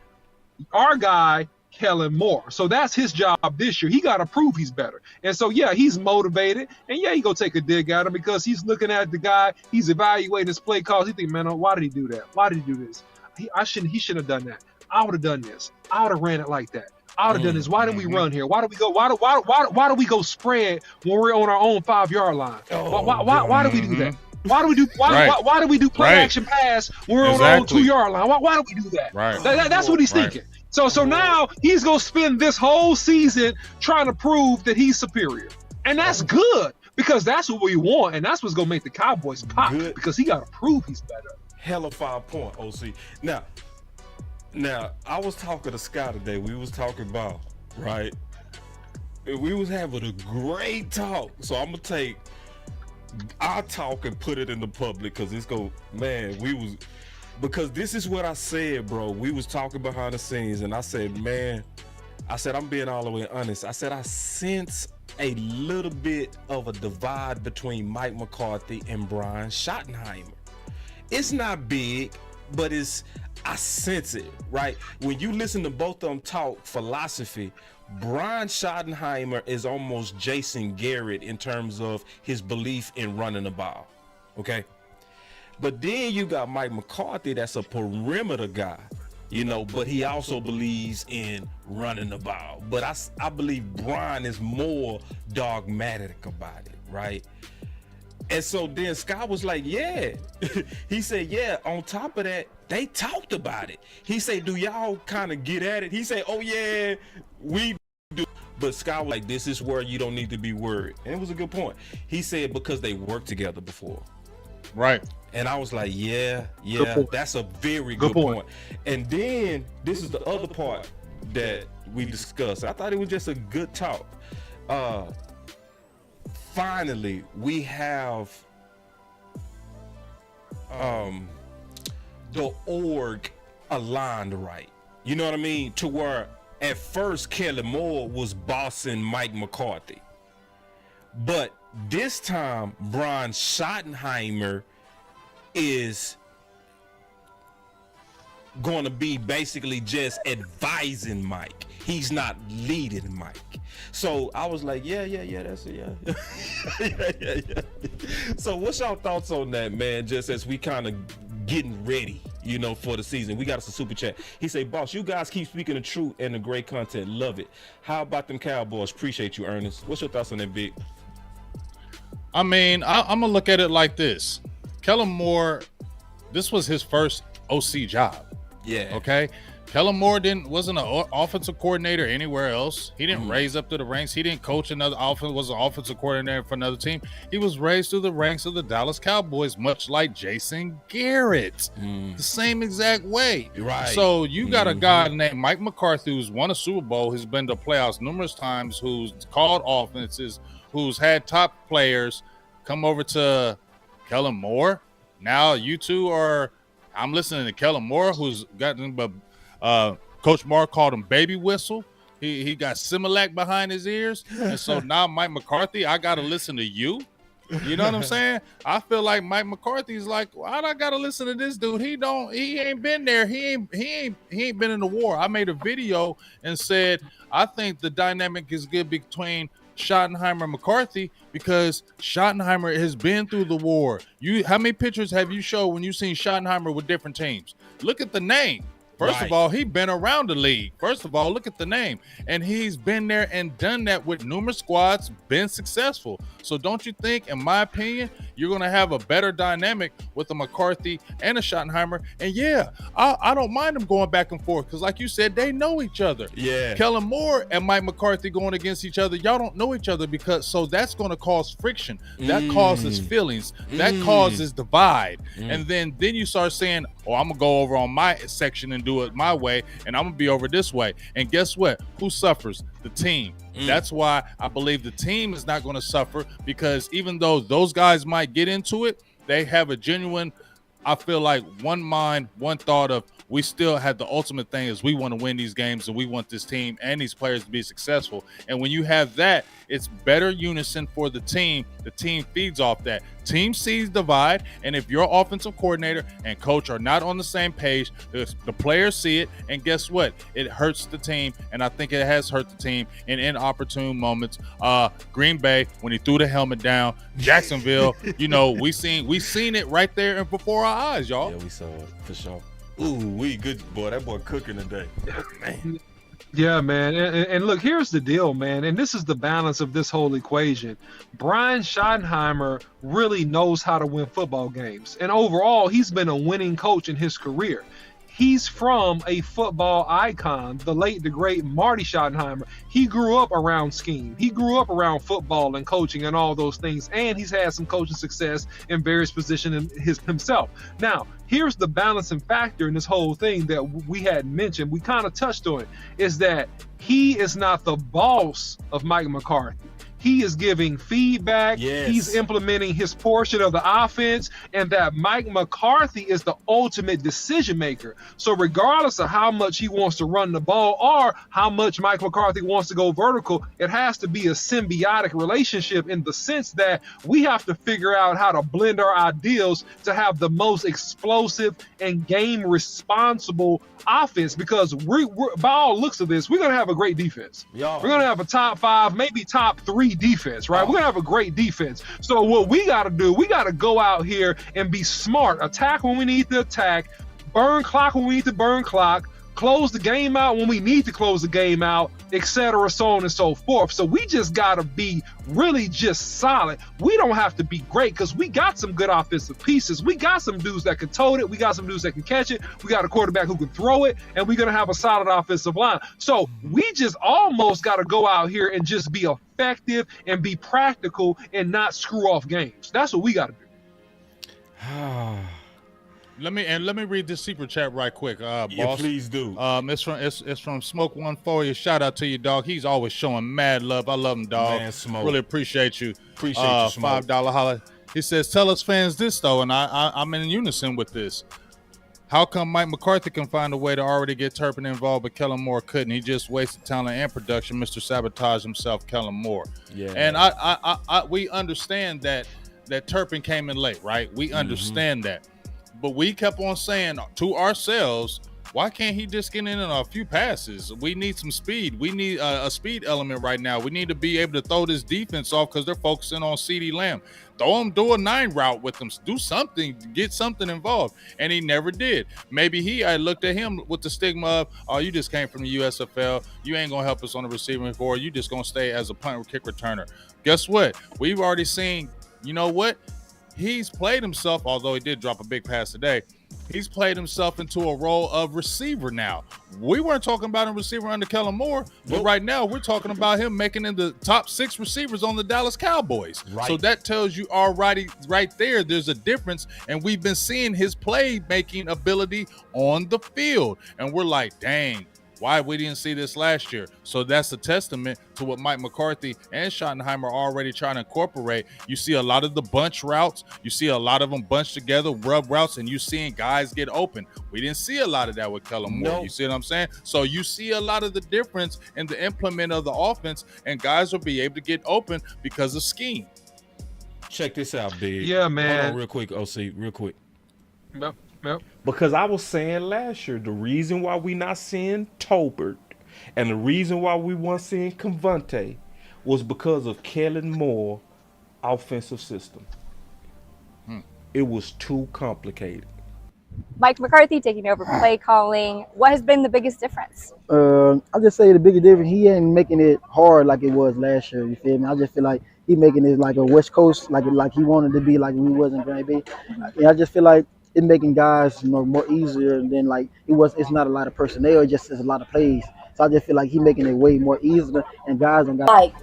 our guy, Kellen Moore. So that's his job this year. He got to prove he's better. And so, yeah, he's motivated. And yeah, he go take a dig at him because he's looking at the guy, he's evaluating his play calls. He think, man, why did he do that? Why did he do this? He shouldn't have done that. I would have done this. I would have ran it like that. I would have done this. Why didn't we run here? Why do we go? Why do we go spread when we're on our own 5-yard line? Why do we do that? Why do we do why do we do play action pass when we're on our own 2-yard line? Why do we do that? Right. That's what he's thinking. So now he's gonna spend this whole season trying to prove that he's superior, and that's good because that's what we want, and that's what's gonna make the Cowboys pop because he got to prove he's better. Hell of 5 point, OC. Now, I was talking to Scott today. We was talking about, right? We was having a great talk. So I'm gonna take our talk and put it in the public because because this is what I said, bro. We was talking behind the scenes, and I said, I'm being all the way honest. I said I sense a little bit of a divide between Mike McCarthy and Brian Schottenheimer. It's not big, but I sense it, right? When you listen to both of them talk philosophy, Brian Schottenheimer is almost Jason Garrett in terms of his belief in running the ball, okay? But then you got Mike McCarthy, that's a perimeter guy, but he also believes in running the ball. But I believe Brian is more dogmatic about it, right? And so then Scott was like, yeah. He said, yeah, on top of that, they talked about it. He said, do y'all kind of get at it? He said, oh, yeah, we do. But Scott was like, this is where you don't need to be worried. And it was a good point. He said, because they worked together before. Right. And I was like, yeah, that's a very good point. And then this is the other part that we discussed. I thought it was just a good talk. Finally, we have the org aligned right. You know what I mean? To where at first Kellen Moore was bossing Mike McCarthy. But this time, Brian Schottenheimer is going to be basically just advising Mike. He's not leading Mike. So I was like, yeah, that's it, yeah. So what's y'all thoughts on that, man? Just as we kind of getting ready, for the season. We got us a super chat. He say, boss, you guys keep speaking the truth and the great content. Love it. How about them Cowboys? Appreciate you, Ernest. What's your thoughts on that, Big? I mean, I'm going to look at it like this. Kellen Moore, this was his first OC job. Yeah. Okay. Kellen Moore wasn't an offensive coordinator anywhere else. He didn't raise up to the ranks. He didn't coach another offense, was an offensive coordinator for another team. He was raised through the ranks of the Dallas Cowboys, much like Jason Garrett. The same exact way. Right. So you got a guy named Mike McCarthy who's won a Super Bowl, who's been to playoffs numerous times, who's called offenses, who's had top players come over to Kellen Moore. Now you two I'm listening to Kellen Moore, who's gotten Coach Mark called him baby whistle. He got Similac behind his ears. And so now Mike McCarthy, I got to listen to you. You know what I'm saying? I feel like Mike McCarthy's like, why do I got to listen to this dude? He ain't been there. He ain't been in the war. I made a video and said, I think the dynamic is good between Schottenheimer and McCarthy because Schottenheimer has been through the war. How many pictures have you showed when you seen Schottenheimer with different teams? Look at the name. First of all, he's been around the league. First of all, look at the name. And he's been there and done that with numerous squads, been successful. So don't you think, in my opinion, you're going to have a better dynamic with a McCarthy and a Schottenheimer? And yeah, I don't mind them going back and forth because like you said, they know each other. Yeah. Kellen Moore and Mike McCarthy going against each other, y'all don't know each other so that's going to cause friction. That causes feelings. That causes divide. And then you start saying, oh, I'm going to go over on my section and do it my way, and I'm going to be over this way. And guess what? Who suffers? The team. That's why I believe the team is not going to suffer because even though those guys might get into it, they have a genuine, I feel like, one mind, one thought of we still had the ultimate thing is we want to win these games and we want this team and these players to be successful. And when you have that, it's better unison for the team. The team feeds off that. Team sees divide, and if your offensive coordinator and coach are not on the same page, the players see it, and guess what? It hurts the team, and I think it has hurt the team in inopportune moments. Green Bay, when he threw the helmet down, Jacksonville, we seen it right there and before our eyes, y'all. Yeah, we saw it for sure. Ooh, we good boy. That boy cooking today. Man. Yeah, man. And look, here's the deal, man. And this is the balance of this whole equation. Brian Schottenheimer really knows how to win football games. And overall, he's been a winning coach in his career. He's from a football icon, the late, the great Marty Schottenheimer. He grew up around scheme. He grew up around football and coaching and all those things. And he's had some coaching success in various positions himself. Now, here's the balancing factor in this whole thing that we hadn't mentioned. We kind of touched on it, is that he is not the boss of Mike McCarthy. He is giving feedback. Yes. He's implementing his portion of the offense, and that Mike McCarthy is the ultimate decision maker. So regardless of how much he wants to run the ball or how much Mike McCarthy wants to go vertical, it has to be a symbiotic relationship in the sense that we have to figure out how to blend our ideals to have the most explosive and game responsible offense, because we're by all looks of this, we're going to have a great defense. Yo. We're going to have a top 5, maybe top 3 defense, right? We're going to have a great defense. So what we got to do, we got to go out here and be smart, attack when we need to attack, burn clock when we need to burn clock, close the game out when we need to close the game out, etc., so on and so forth. So we just got to be really just solid. We don't have to be great because we got some good offensive pieces. We got some dudes that can tote it. We got some dudes that can catch it. We got a quarterback who can throw it, and we're going to have a solid offensive line. So we just almost got to go out here and just be effective and be practical and not screw off games. That's what we got to do. Let me read this secret chat right quick, boss. Yeah, please do. It's from Smoke 140. Shout out to you, dog. He's always showing mad love. I love him, dog. Man, Smoke. Really appreciate you. Appreciate you, Smoke. $5 holla. He says, tell us fans this though, and I'm in unison with this. How come Mike McCarthy can find a way to already get Turpin involved, but Kellen Moore couldn't? He just wasted talent and production. Mr. Sabotage himself, Kellen Moore. Yeah. And we understand that Turpin came in late, right? We understand that. But we kept on saying to ourselves, why can't he just get in a few passes? We need some speed. We need a speed element right now. We need to be able to throw this defense off because they're focusing on CeeDee Lamb. Throw him, do a 9 route with them. Do something, get something involved. And he never did. Maybe I looked at him with the stigma of, oh, you just came from the USFL. You ain't going to help us on the receiving corps. You just going to stay as a punt or kick returner. Guess what? We've already seen, you know what? He's played himself, although he did drop a big pass today, he's played himself into a role of receiver now. We weren't talking about a receiver under Kellen Moore, but right now we're talking about him making in the top 6 receivers on the Dallas Cowboys. Right. So that tells you already right there there's a difference, and we've been seeing his play-making ability on the field. And we're like, dang, why we didn't see this last year? So that's a testament to what Mike McCarthy and Schottenheimer are already trying to incorporate. You see a lot of the bunch routes. You see a lot of them bunched together, rub routes, and you seeing guys get open. We didn't see a lot of that with Kellen Moore. Nope. You see what I'm saying? So you see a lot of the difference in the implement of the offense, and guys will be able to get open because of scheme. Check this out, Big. Yeah, man. Hold on real quick, OC, real quick. Yep. Because I was saying last year, the reason why we not seeing Tolbert and the reason why we weren't seeing Convante was because of Kellen Moore offensive system. It was too complicated. Mike McCarthy taking over play calling. What has been the biggest difference? I just say the biggest difference, he ain't making it hard like it was last year. You feel me? I just feel like he making it like a West Coast, like he wanted to be, like we was in Green Bay. And I just feel like it making guys, more easier than like it was. It's not a lot of personnel, it just is a lot of plays. So I just feel like he making it way more easier, and guys don't got. Like,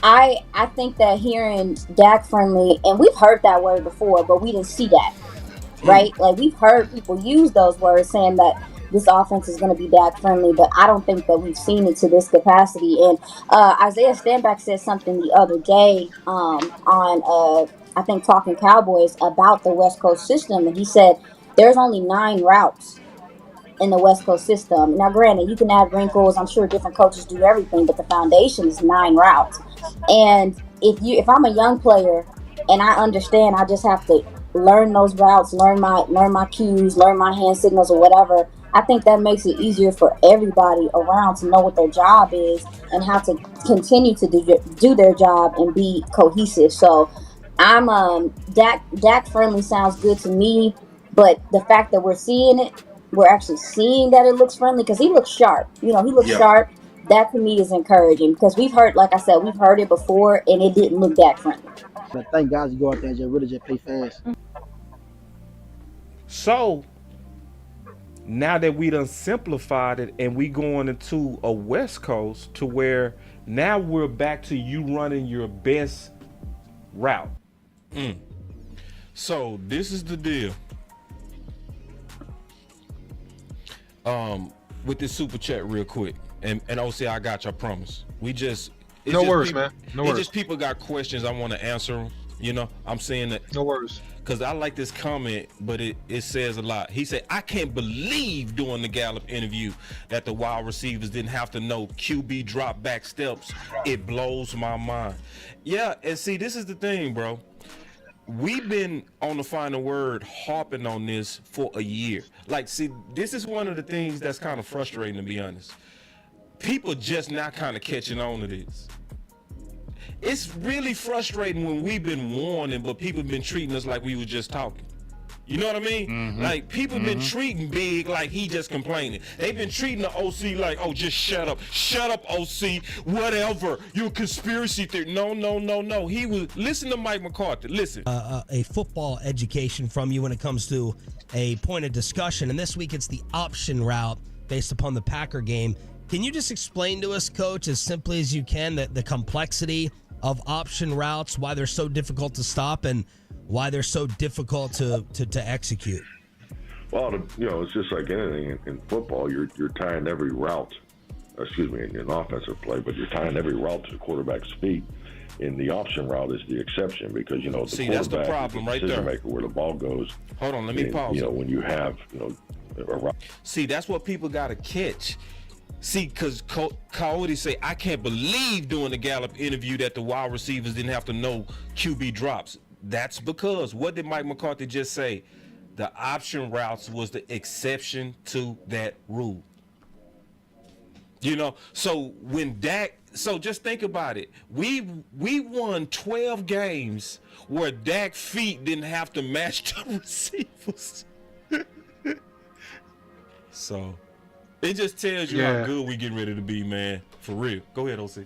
I think that hearing Dak friendly, and we've heard that word before, but we didn't see that, right? Like, we've heard people use those words saying that this offense is going to be Dak friendly, but I don't think that we've seen it to this capacity. And Isaiah Stanback said something the other day on I think Talking Cowboys about the West Coast system, and he said there's only 9 routes in the West Coast system. Now, granted, you can add wrinkles. I'm sure different coaches do everything, but the foundation is 9 routes. And if I'm a young player and I understand, I just have to learn those routes, learn my cues, learn my hand signals or whatever. I think that makes it easier for everybody around to know what their job is and how to continue to do their job and be cohesive. So I'm Dak friendly sounds good to me, but the fact that we're actually seeing that it looks friendly, because he looks sharp. He looks sharp. That to me is encouraging, because we've heard, like I said, we've heard it before and it didn't look that friendly. But thank guys, you go out there and just play fast. So now that we done simplified it and we going into a West Coast to where now we're back to you running your best route. So this is the deal. With this super chat real quick, and OC, I got you, I promise. No worries, man. No worries. Just people got questions, I want to answer them. I'm saying that. No worries. Because I like this comment, but it says a lot. He said, I can't believe during the Gallup interview that the wide receivers didn't have to know QB drop back steps. It blows my mind. Yeah, and see, this is the thing, bro. We've been on the final word harping on this for a year. Like, see, this is one of the things that's kind of frustrating, to be honest. People just not kind of catching on to this. It's really frustrating when we've been warning, but people been treating us like we was just talking. You know what I mean? Mm-hmm. Like, people been treating Big like he just complaining. They've been treating the OC like, oh, just shut up. Shut up, OC. Whatever. You're a conspiracy theory. No. He was, listen to Mike McCarthy. Listen. A football education from you when it comes to a point of discussion. And this week it's the option route based upon the Packer game. Can you just explain to us, Coach, as simply as you can, the complexity of option routes, why they're so difficult to stop and why they're so difficult to execute? Well, it's just like anything in football. You're tying every route, in an offensive play, but you're tying every route to the quarterback's feet. And the option route is the exception because, the quarterback that's the problem right there. Maker where the ball goes. Hold on, let me pause. When you have, a route. See, that's what people got to catch. See, because Coyote say, I can't believe during the Gallup interview that the wide receivers didn't have to know QB drops. That's because, what did Mike McCarthy just say? The option routes was the exception to that rule. So when so just think about it. We won 12 games where Dak feet didn't have to match the receivers. So it just tells you how good we getting ready to be, man. For real. Go ahead, OC.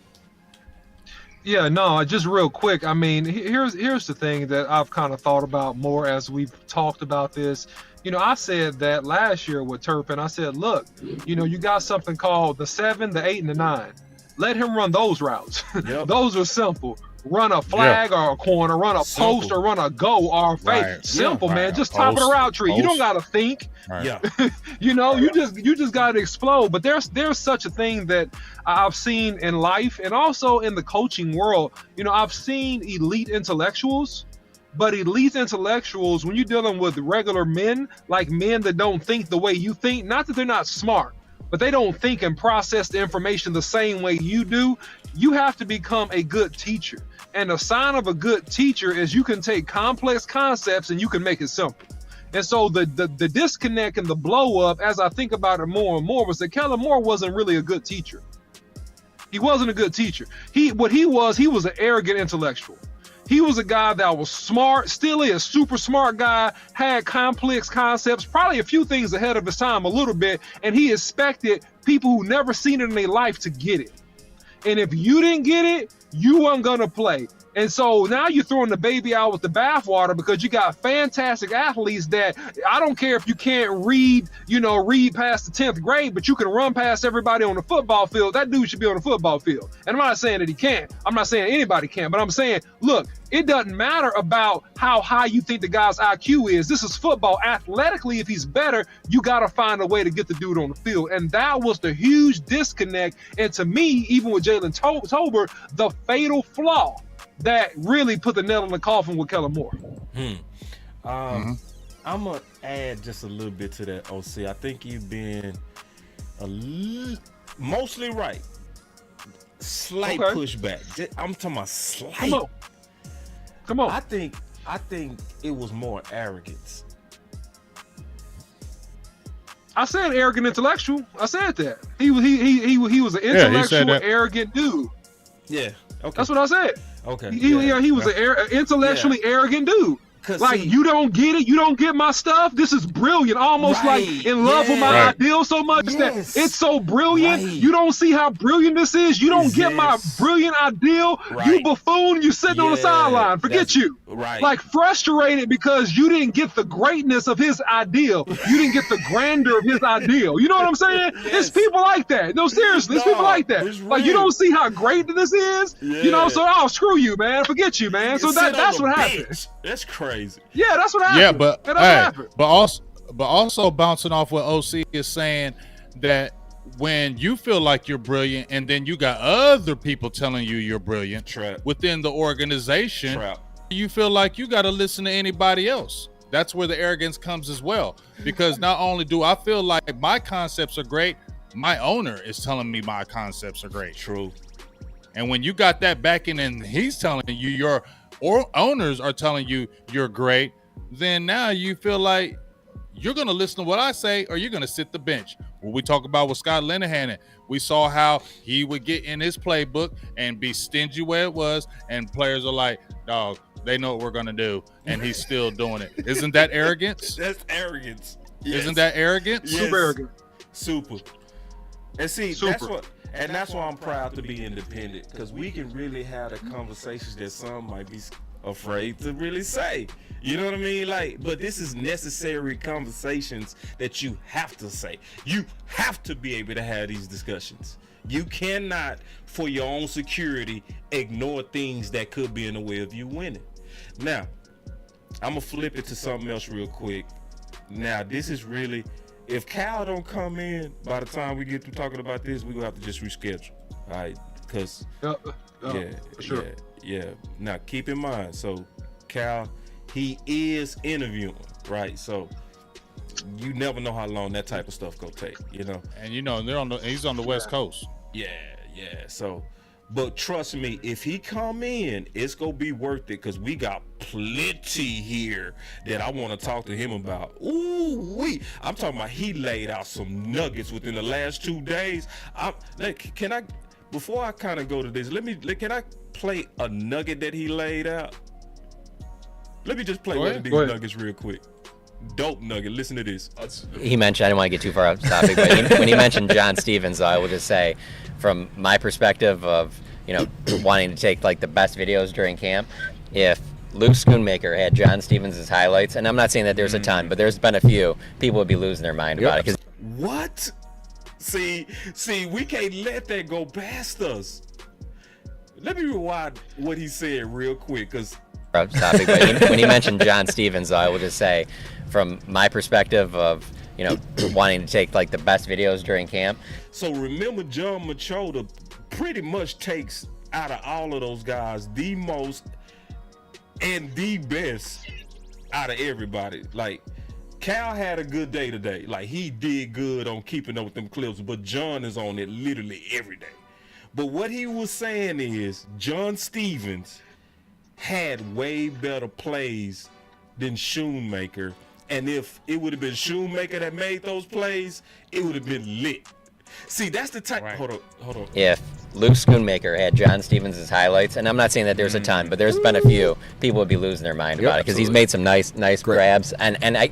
Yeah, no, just real quick. I mean, here's the thing that I've kind of thought about more as we've talked about this. I said that last year with Turpin. I said, look, you got something called the 7, the 8, and the 9. Let him run those routes. Yep. Those are simple. Run a flag or a corner, run a post or run a go or a fake. Right. Simple, man. Just top of the route tree. You don't got to think. Right. Yeah. you just got to explode. But there's such a thing that I've seen in life and also in the coaching world. I've seen elite intellectuals, but elite intellectuals, when you're dealing with regular men, like men that don't think the way you think, not that they're not smart, but they don't think and process the information the same way you do. You have to become a good teacher. And a sign of a good teacher is you can take complex concepts and you can make it simple. And so the disconnect and the blow up, as I think about it more and more, was that Kellen Moore wasn't really a good teacher. He wasn't a good teacher. He was an arrogant intellectual. He was a guy that was smart, still is, super smart guy, had complex concepts, probably a few things ahead of his time a little bit, and he expected people who never seen it in their life to get it. And if you didn't get it, you weren't gonna play. And so now you're throwing the baby out with the bathwater because you got fantastic athletes that I don't care if you can't read past the 10th grade, but you can run past everybody on the football field. That dude should be on the football field. And I'm not saying that he can't. I'm not saying anybody can, but I'm saying, look, it doesn't matter about how high you think the guy's IQ is. This is football. Athletically, if he's better, you got to find a way to get the dude on the field. And that was the huge disconnect. And to me, even with Jalen Tolbert, the fatal flaw that really put the nail in the coffin with Kellen Moore. I'm going to add just a little bit to that, OC. I think you've been mostly right. Slight pushback. I'm talking about slight. Come on. I think it was more arrogance. I said arrogant intellectual. I said that. He was an intellectual, arrogant dude. Yeah. Okay. That's what I said. Okay. He was an intellectually arrogant dude. Like, you don't get it. You don't get my stuff. This is brilliant. Almost like in love with my ideal so much that it's so brilliant. You don't see how brilliant this is. You don't get my brilliant ideal. You buffoon. You sitting on the sideline. Forget you. Like frustrated because you didn't get the greatness of his ideal. You didn't get the grandeur of his ideal. You know what I'm saying? It's people like that. No, seriously, it's people like that. Like, you don't see how great this is. You know, so screw you, man. Forget you, man. So that's what happened. That's crazy. Yeah, that's what happened. Yeah, but also bouncing off what OC is saying, that when you feel like you're brilliant and then you got other people telling you you're brilliant within the organization, you feel like you got to listen to anybody else. That's where the arrogance comes as well. Because not only do I feel like my concepts are great, my owner is telling me my concepts are great. True. And when you got that backing and he's telling you your owners are telling you you're great, then now you feel like you're going to listen to what I say or you're going to sit the bench. What we talk about with Scott Linehan, we saw how he would get in his playbook and be stingy where it was, and players are like, dog, they know what we're going to do, and he's still doing it. Isn't that arrogance? That's arrogance. Yes. Isn't that arrogance? Yes. Super arrogant. Super. And see, that's why I'm proud to be independent, because we can really have the conversations that some might be afraid to really say. You know what I mean? Like, but this is necessary conversations that you have to say. You have to be able to have these discussions. You cannot, for your own security, ignore things that could be in the way of you winning. Now, I'm gonna flip it to something else real quick. Now, this is really, if Cal don't come in by the time we get through talking about this, we're gonna have to just reschedule. All right, because yeah. Now keep in mind, so Cal, he is interviewing, right? So you never know how long that type of stuff gonna take, you know. And you know, he's on the West Coast. Yeah. So, but trust me, if he come in, it's gonna be worth it, because we got plenty here that I want to talk to him about. I'm talking about, he laid out some nuggets within the last 2 days. Before I kind of go to this, can I play a nugget that he laid out? Let me just play one of these nuggets real quick. Dope nugget. Listen to this. He mentioned, I didn't want to get too far off the topic, but when he mentioned John Stevens, I will just say, from my perspective of, wanting to take like the best videos during camp, if Luke Schoonmaker had John Stevens' highlights, and I'm not saying that there's a ton, but there's been a few, people would be losing their mind about it. What? See, we can't let that go past us. Let me rewind what he said real quick, because topic, but when he mentioned John Stevens, I will just say, from my perspective of, wanting to take like the best videos during camp. So remember, John Machota pretty much takes, out of all of those guys, the most and the best out of everybody. Like, Cal had a good day today. Like, he did good on keeping up with them clips, but John is on it literally every day. But what he was saying is, John Stevens had way better plays than Schoonmaker, and if it would have been Schoonmaker that made those plays, it would have been lit. See, that's the type. Hold on. If Luke Schoonmaker had John Stevens' highlights, and I'm not saying that there's a ton, but there's been a few. People would be losing their mind about it because he's made some nice grabs. And I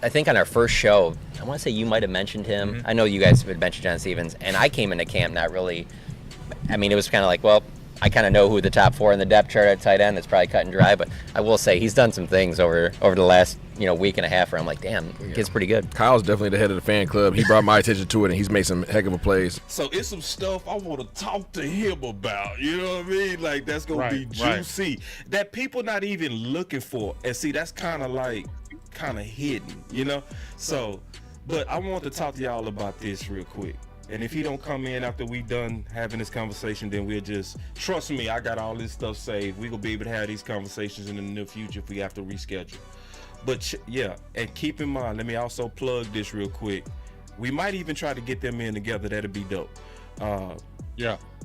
think on our first show, I want to say you might have mentioned him. I know you guys had mentioned John Stevens, and I came into camp not really. I mean, it was kind of like, well, I kind of know who the top 4 in the depth chart at tight end. It's probably cut and dry, but I will say he's done some things over the last week and a half where I'm like, damn, kid's pretty good. Kyle's definitely the head of the fan club. He brought my attention to it, and he's made some heck of a plays. So it's some stuff I want to talk to him about. You know what I mean? Like, that's gonna be juicy that people not even looking for. And see, that's kind of hidden, So, but I want to talk to y'all about this real quick. And if he don't come in after we done having this conversation, then we'll just, trust me, I got all this stuff saved. We're going to be able to have these conversations in the near future if we have to reschedule. But yeah, and keep in mind, let me also plug this real quick. We might even try to get them in together. That'd be dope.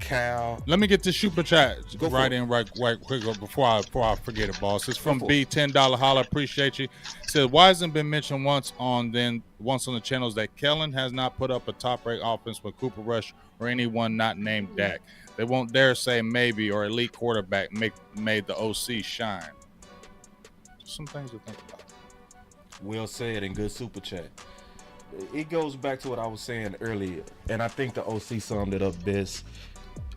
Cal. Let me get this super chat right quick before I forget it, boss. It's from B, $10 holla. Appreciate you. It says, why hasn't been mentioned once on the channels that Kellen has not put up a top-rate offense with Cooper Rush or anyone not named Dak? They won't dare say maybe or elite quarterback made the OC shine. Some things to think about. Well said and good super chat. It goes back to what I was saying earlier, and I think the OC summed it up best.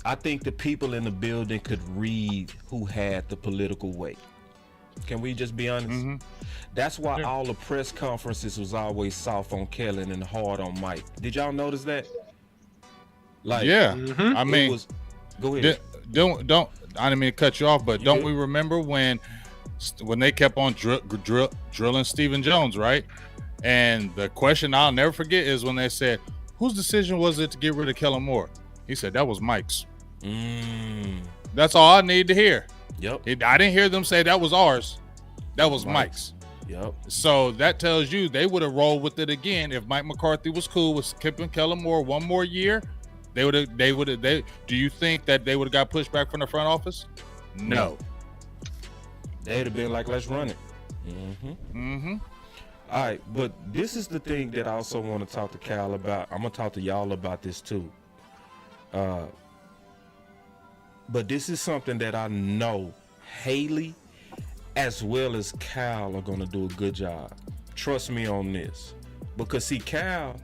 I think the people in the building could read who had the political weight. Can we just be honest? That's why all the press conferences was always soft on Kellen and hard on Mike. Did y'all notice that? Like, I mean, go ahead. Don't. I didn't mean to cut you off, but don't we remember when they kept on drilling Stephen Jones, right? And the question I'll never forget is when they said, whose decision was it to get rid of Kellen Moore? He said, that was Mike's. That's all I need to hear. Yep. I didn't hear them say that was ours. That was Mike's. Yep. So that tells you they would have rolled with it again if Mike McCarthy was cool with keeping Kellen Moore one more year. They would have. Do you think that they would have got pushed back from the front office? No. They'd have been like, let's run it. All right, but this is the thing that I also want to talk to Cal about. I'm going to talk to y'all about this too. But this is something that I know Haley as well as Cal are going to do a good job. Trust me on this. Because see, Cal,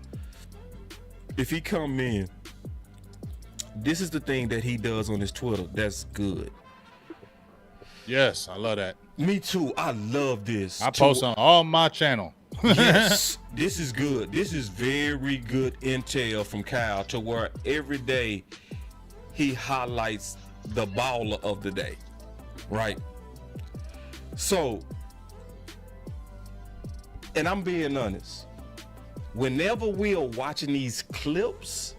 if he come in, this is the thing that he does on his Twitter. That's good. Yes, I love that. Me too. I love this. I post on all my channel. Yes, this is good. This is very good intel from Kyle to where every day he highlights the baller of the day, right? So, and I'm being honest, whenever we are watching these clips,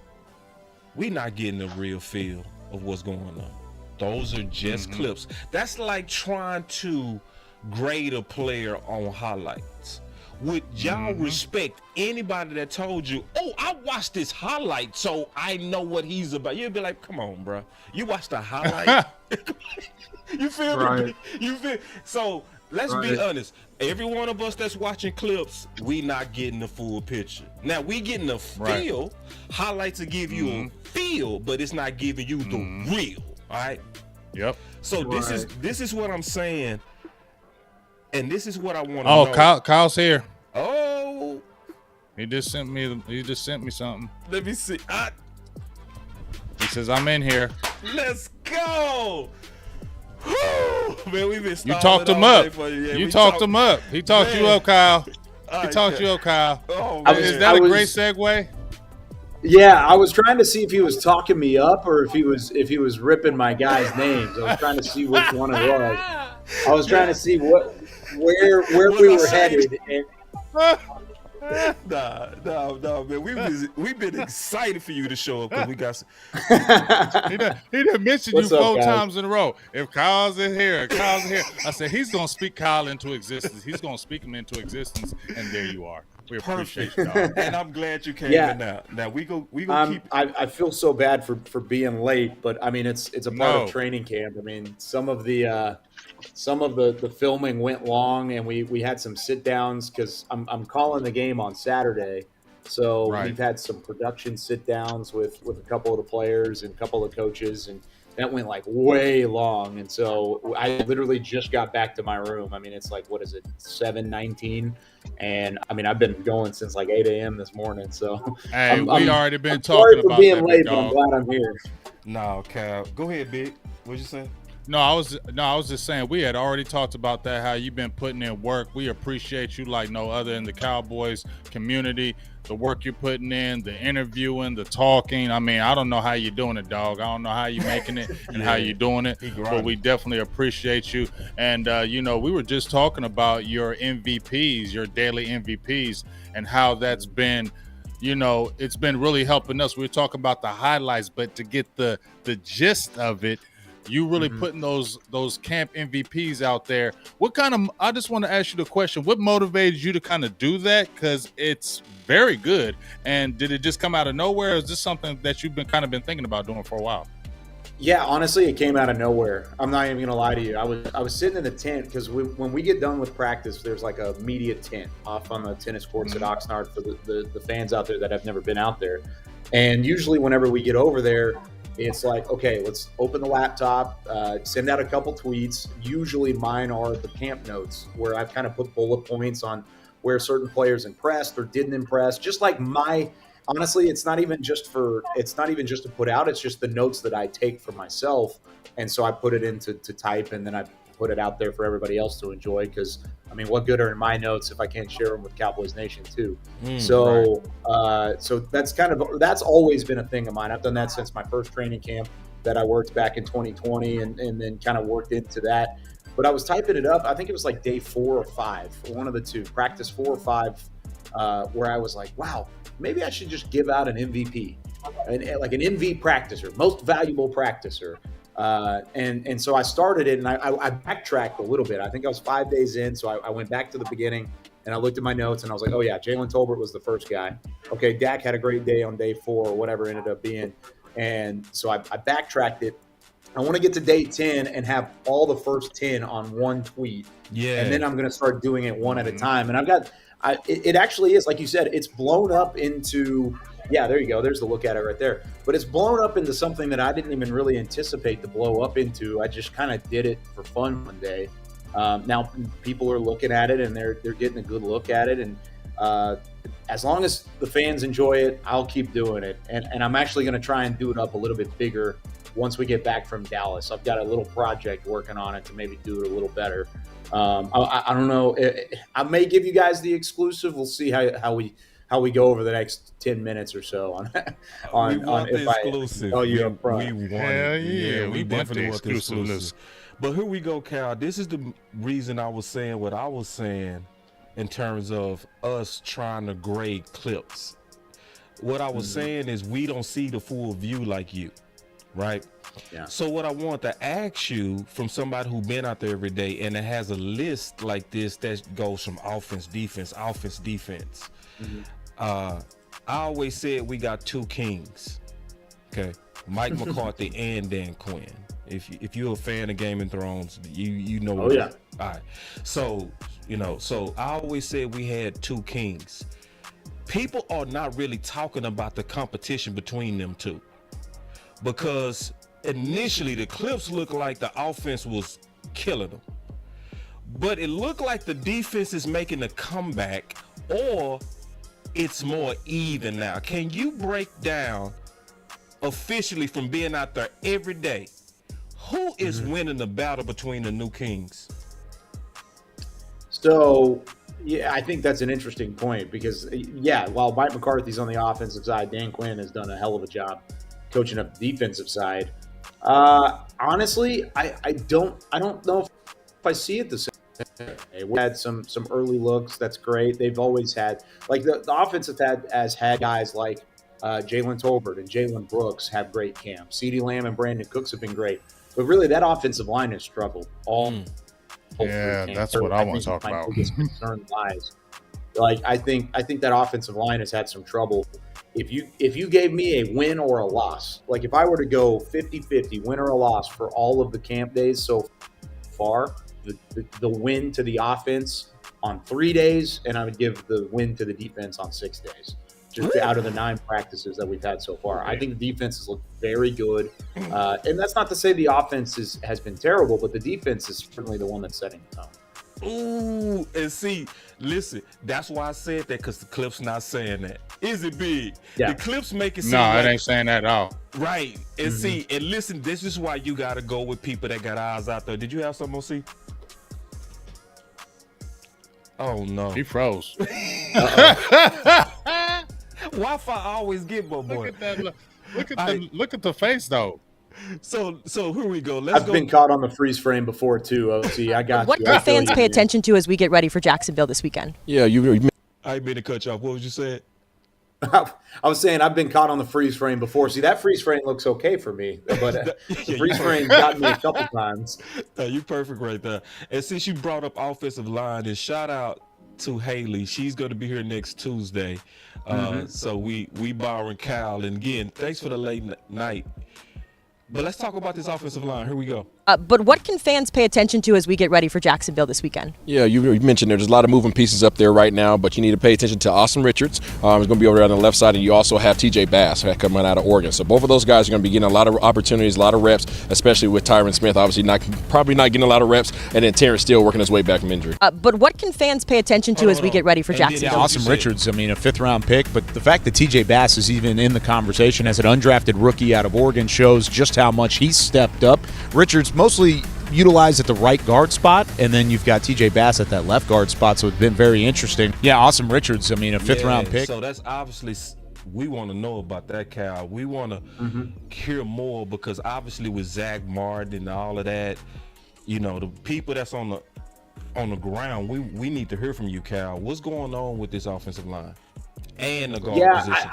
we're not getting a real feel of what's going on. Those are just clips. That's like trying to grade a player on highlights. Would y'all respect anybody that told you, oh, I watched this highlight, so I know what he's about? You'd be like, come on, bro. You watched the highlight? You feel me? You feel? So let's be honest. Every one of us that's watching clips, we not getting the full picture. Now we getting a feel. Highlights will give you a feel, but it's not giving you the real. All right. Yep. So this is what I'm saying, and this is what I want to know. Oh, Kyle's here. Oh, he just sent me something. Let me see. He says I'm in here. Let's go. Whew. Man, we've been. You talked him up. You talked him up. He talked you up, Kyle. He talked you up, Kyle. Oh, man. Is that a great segue? Yeah, I was trying to see if he was talking me up or if he was ripping my guys' names. I was trying to see which one it was. I was trying to see where we were headed. And No, man. We've been excited for you to show up because we got. He done mentioned you 4 times in a row. If Kyle's in here, I said he's gonna speak Kyle into existence. He's gonna speak him into existence, and there you are. We appreciate you, dog. And I'm glad you came in now. Now we go keep. I feel so bad for being late, but I mean it's a part of training camp. I mean some of the filming went long, and we had some sit downs because I'm calling the game on Saturday, So Right. we've had some production sit downs with a couple of the players and a couple of coaches, and that went like way long. And so I literally just got back to my room. I mean, it's like, what is it, 7:19? And I mean, I've been going since like 8 a.m. this morning. So Hey, we already been sorry talking for about being that, late, big but I'm dog. glad I'm here. No, Cal. Go ahead, Big. What you saying? No, I was just saying we had already talked about that, how you've been putting in work. We appreciate you like no other in the Cowboys community. The work you're putting in, the interviewing, the talking. I mean, I don't know how you're doing it, dog. I don't know how you're making it and how you're doing it, but we definitely appreciate you. And you know, we were just talking about your MVPs, your daily MVPs, and how that's been, you know, it's been really helping us. We were talking about the highlights, but to get the gist of it, you really putting those camp MVPs out there. What kind of, I just want to ask you the question, what motivated you to kind of do that? Because it's very good. And did it just come out of nowhere? Or is this something that you've been thinking about doing for a while? Yeah, honestly, it came out of nowhere. I'm not even gonna lie to you. I was sitting in the tent because when we get done with practice, there's like a media tent off on the tennis courts at Oxnard for the fans out there that have never been out there. And usually, whenever we get over there, it's like, okay, let's open the laptop, send out a couple tweets. Usually, mine are the camp notes where I've kind of put bullet points on where certain players impressed or didn't impress. Just like honestly, it's not even just to put out. It's just the notes that I take for myself, and so I put it into type, and then I put it out there for everybody else to enjoy. Because I mean, what good are my notes if I can't share them with Cowboys Nation too? So that's always been a thing of mine. I've done that since my first training camp that I worked back in 2020, and then kind of worked into that. But I was typing it up. I think it was like day 4 or 5, one of the two, practice 4 or 5, where I was like, wow, maybe I should just give out an MVP, like an MV practicer, most valuable practicer. And so I started it, and I backtracked a little bit. I think I was 5 days in, so I went back to the beginning, and I looked at my notes, and I was like, oh yeah, Jalen Tolbert was the first guy. Okay, Dak had a great day on day 4 or whatever it ended up being. And so I backtracked it. I want to get to day 10 and have all the first 10 on one tweet. Yeah. And then I'm going to start doing it one at a time. And it actually is, like you said, it's blown up into, yeah, there you go. There's the look at it right there. But it's blown up into something that I didn't even really anticipate to blow up into. I just kind of did it for fun one day. Now people are looking at it, and they're getting a good look at it. And as long as the fans enjoy it, I'll keep doing it. And I'm actually going to try and do it up a little bit bigger once we get back from Dallas. I've got a little project working on it to maybe do it a little better. I don't know. I may give you guys the exclusive. We'll see how we go over the next 10 minutes or so on We want the exclusive. You up front. We want Hell it. yeah, we definitely want the exclusiveness. exclusive. But here we go, Cal. This is the reason I was saying what I was saying in terms of us trying to grade clips. What I was saying is we don't see the full view like you, right? Yeah. So what I want to ask you from somebody who's been out there every day and it has a list like this that goes from offense, defense. I always said we got 2 kings. Okay. Mike McCarthy and Dan Quinn. If you're a fan of Game of Thrones, you know. Oh yeah. All right. So, so I always said we had 2 kings. People are not really talking about the competition between them two. Because initially the clips looked like the offense was killing them. But it looked like the defense is making a comeback, or it's more even now. Can you break down officially from being out there every day, who is winning the battle between the new kings? So, yeah, I think that's an interesting point because, yeah, while Mike McCarthy's on the offensive side, Dan Quinn has done a hell of a job coaching up the defensive side. Honestly, I don't know if I see it the same. We had some early looks. That's great. They've always had, like, the offense has had guys like Jalen Tolbert and Jalen Brooks have great camps. CeeDee Lamb and Brandon Cooks have been great. But really, that offensive line has struggled all. Yeah, that's what I want to talk about. My biggest concern lies. Like, I think that offensive line has had some trouble. If you gave me a win or a loss, like if I were to go 50-50, win or a loss for all of the camp days so far, the win to the offense on 3 days, and I would give the win to the defense on 6 days. just out of the 9 practices that we've had so far. I think the defenses look very good. And that's not to say the offense has been terrible, but the defense is certainly the one that's setting the tone. Ooh, and see, listen, that's why I said that, because the clip's not saying that. Is it big? Yeah. The clips make it seem No, like, it ain't saying that at all. right. And see, and listen, this is why you got to go with people that got eyes out there. Did you have something, OC? Oh, no. He froze. Wi-Fi always get my boy. Look at the face though. So here we go. Let's I've been caught on the freeze frame before too, OC. I got What you. can fans pay attention to as we get ready for Jacksonville this weekend? Yeah, you I ain't mean to cut you off. What was you saying? I was saying I've been caught on the freeze frame before. See, that freeze frame looks okay for me, but the freeze frame got me a couple times. You perfect right there. And since you brought up offensive line, and shout out to Haley. She's going to be here next Tuesday. So we borrowing Kyle. And again, thanks for the late night. But let's talk about this offensive line. Here we go. But what can fans pay attention to as we get ready for Jacksonville this weekend? Yeah, you mentioned there's a lot of moving pieces up there right now, but you need to pay attention to Austin Richards. He's going to be over there on the left side, and you also have TJ Bass coming out of Oregon. So both of those guys are going to be getting a lot of opportunities, a lot of reps, especially with Tyron Smith, obviously probably not getting a lot of reps, and then Terrence Steele working his way back from injury. But what can fans pay attention to as we get ready for Jacksonville? Yeah, Austin Richards, I mean, a 5th-round pick, but the fact that TJ Bass is even in the conversation as an undrafted rookie out of Oregon shows just how much he's stepped up. Richards mostly utilized at the right guard spot, and then you've got TJ Bass at that left guard spot, so it's been very interesting. Yeah, Austin Richards, I mean, a 5th-round pick. So that's obviously, we want to know about that, Cal. We want to hear more, because obviously with Zach Martin and all of that, you know, the people that's on the ground, we need to hear from you, Cal. What's going on with this offensive line and the guard position?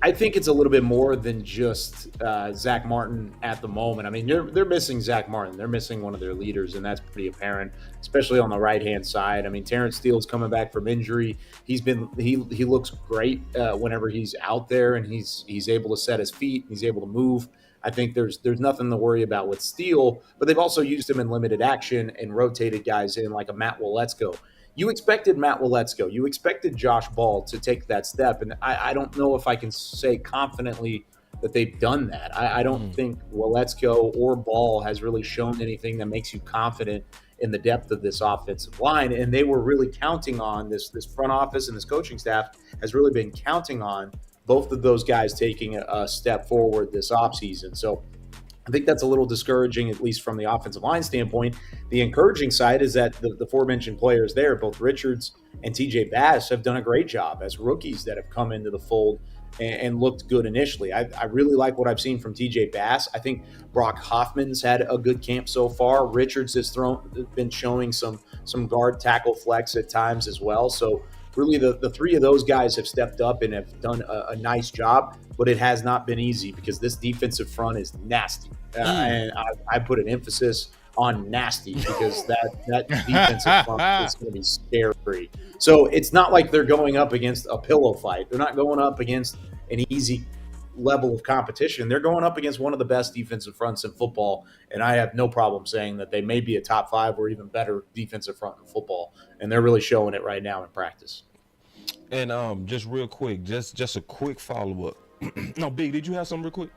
I think it's a little bit more than just Zach Martin at the moment. I mean, they're missing Zach Martin. They're missing one of their leaders, and that's pretty apparent, especially on the right-hand side. I mean, Terrence Steele's coming back from injury. He looks great whenever he's out there, and he's able to set his feet. He's able to move. I think there's nothing to worry about with Steele, but they've also used him in limited action and rotated guys in like a Matt Waletzko. You expected Matt Waletzko. You expected Josh Ball to take that step, and I don't know if I can say confidently that they've done that. I don't think Waletzko or Ball has really shown anything that makes you confident in the depth of this offensive line, and they were really counting on this front office, and this coaching staff has really been counting on both of those guys taking a step forward this offseason. So I think that's a little discouraging, at least from the offensive line standpoint. The encouraging side is that the aforementioned players there, both Richards and TJ Bass, have done a great job as rookies that have come into the fold and looked good initially. I really like what I've seen from TJ Bass. I think Brock Hoffman's had a good camp so far. Richards has been showing some guard tackle flex at times as well. So really the 3 of those guys have stepped up and have done a nice job, but it has not been easy because this defensive front is nasty. And I put an emphasis on nasty because that defensive front is going to be scary. So it's not like they're going up against a pillow fight. They're not going up against an easy level of competition. They're going up against one of the best defensive fronts in football, and I have no problem saying that they may be a top 5 or even better defensive front in football, and they're really showing it right now in practice. And just real quick, just a quick follow-up. No, Big, did you have something real quick?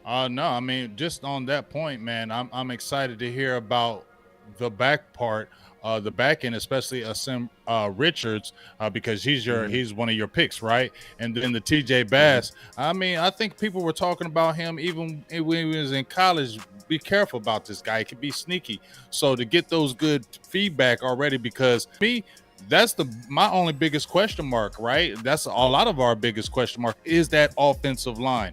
No, I mean, just on that point, man, I'm excited to hear about the back part, the back end, especially Richards, because he's one of your picks, right? And then the TJ Bass. I mean, I think people were talking about him even when he was in college. Be careful about this guy; he can be sneaky. So to get those good feedback already, because that's my only biggest question mark, right? That's a lot of our biggest question mark is that offensive line.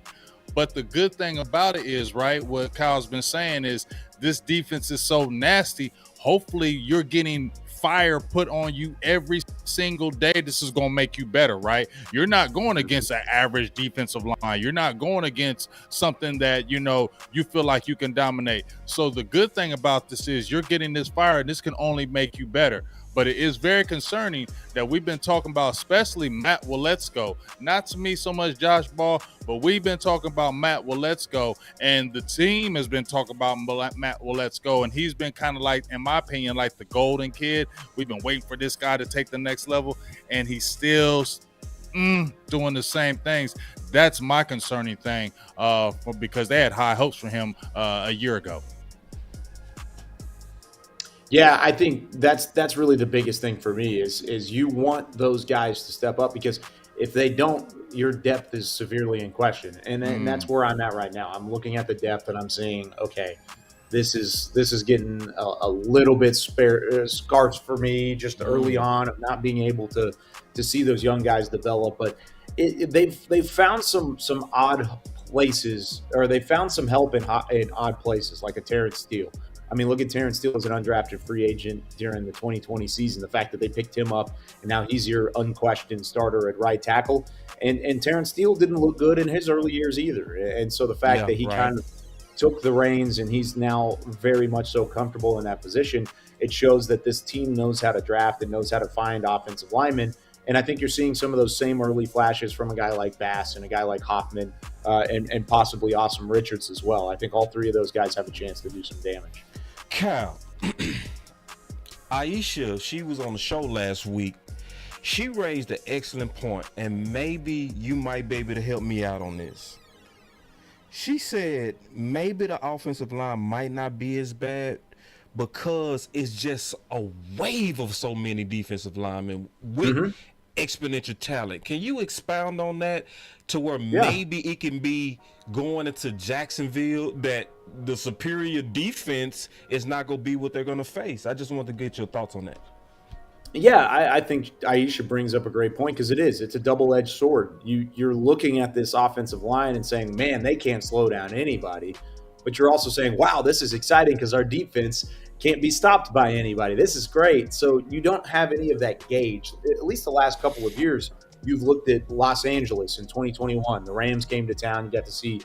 But the good thing about it is, right, what Kyle's been saying is this defense is so nasty. Hopefully you're getting fire put on you every single day. This is going to make you better, right? You're not going against an average defensive line. You're not going against something that, you feel like you can dominate. So the good thing about this is you're getting this fire, and this can only make you better. But it is very concerning that we've been talking about, especially Matt Waletzko. Not to me so much Josh Ball, but we've been talking about Matt Waletzko, and the team has been talking about Matt Waletzko, and he's been kind of like, in my opinion, like the golden kid. We've been waiting for this guy to take the next level, and he's still doing the same things. That's my concerning thing because they had high hopes for him a year ago. Yeah, I think that's really the biggest thing for me is you want those guys to step up, because if they don't, your depth is severely in question, and that's where I'm at right now. I'm looking at the depth and I'm saying, okay, this is getting a little bit scarce for me just early on of not being able to see those young guys develop. But they've found some odd places, or they found some help in odd places, like a Terrence Steele. I mean, look at Terrence Steele as an undrafted free agent during the 2020 season. The fact that they picked him up and now he's your unquestioned starter at right tackle. And Terrence Steele didn't look good in his early years either. And so the fact that he kind of took the reins and he's now very much so comfortable in that position, it shows that this team knows how to draft and knows how to find offensive linemen. And I think you're seeing some of those same early flashes from a guy like Bass and a guy like Hoffman and possibly Awesome Richards as well. I think all three of those guys have a chance to do some damage. Cal, Aisha, she was on the show last week. She raised an excellent point, and maybe you might be able to help me out on this. She said maybe the offensive line might not be as bad because it's just a wave of so many defensive linemen with exponential talent. Can you expound on that to where maybe it can be going into Jacksonville that the superior defense is not going to be what they're going to face? I just want to get your thoughts on that. Yeah, I think Aisha brings up a great point, because it's a double-edged sword. You're looking at this offensive line and saying, man, they can't slow down anybody. But you're also saying, wow, this is exciting because our defense can't be stopped by anybody. This is great. So you don't have any of that gauge. At least the last couple of years, you've looked at Los Angeles in 2021. The Rams came to town. You got to see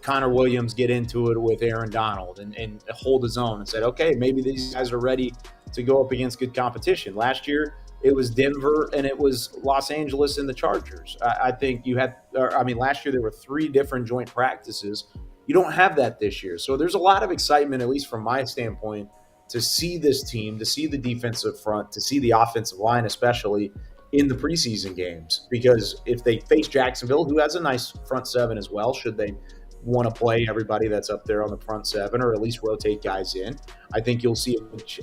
Connor Williams get into it with Aaron Donald and hold his own and said, okay, maybe these guys are ready to go up against good competition. Last year, it was Denver and it was Los Angeles and the Chargers. I think last year there were 3 different joint practices. You don't have that this year. So there's a lot of excitement, at least from my standpoint, to see this team, to see the defensive front, to see the offensive line, especially in the preseason games. Because if they face Jacksonville, who has a nice front seven as well, should they want to play everybody that's up there on the front seven, or at least rotate guys in, I think you'll see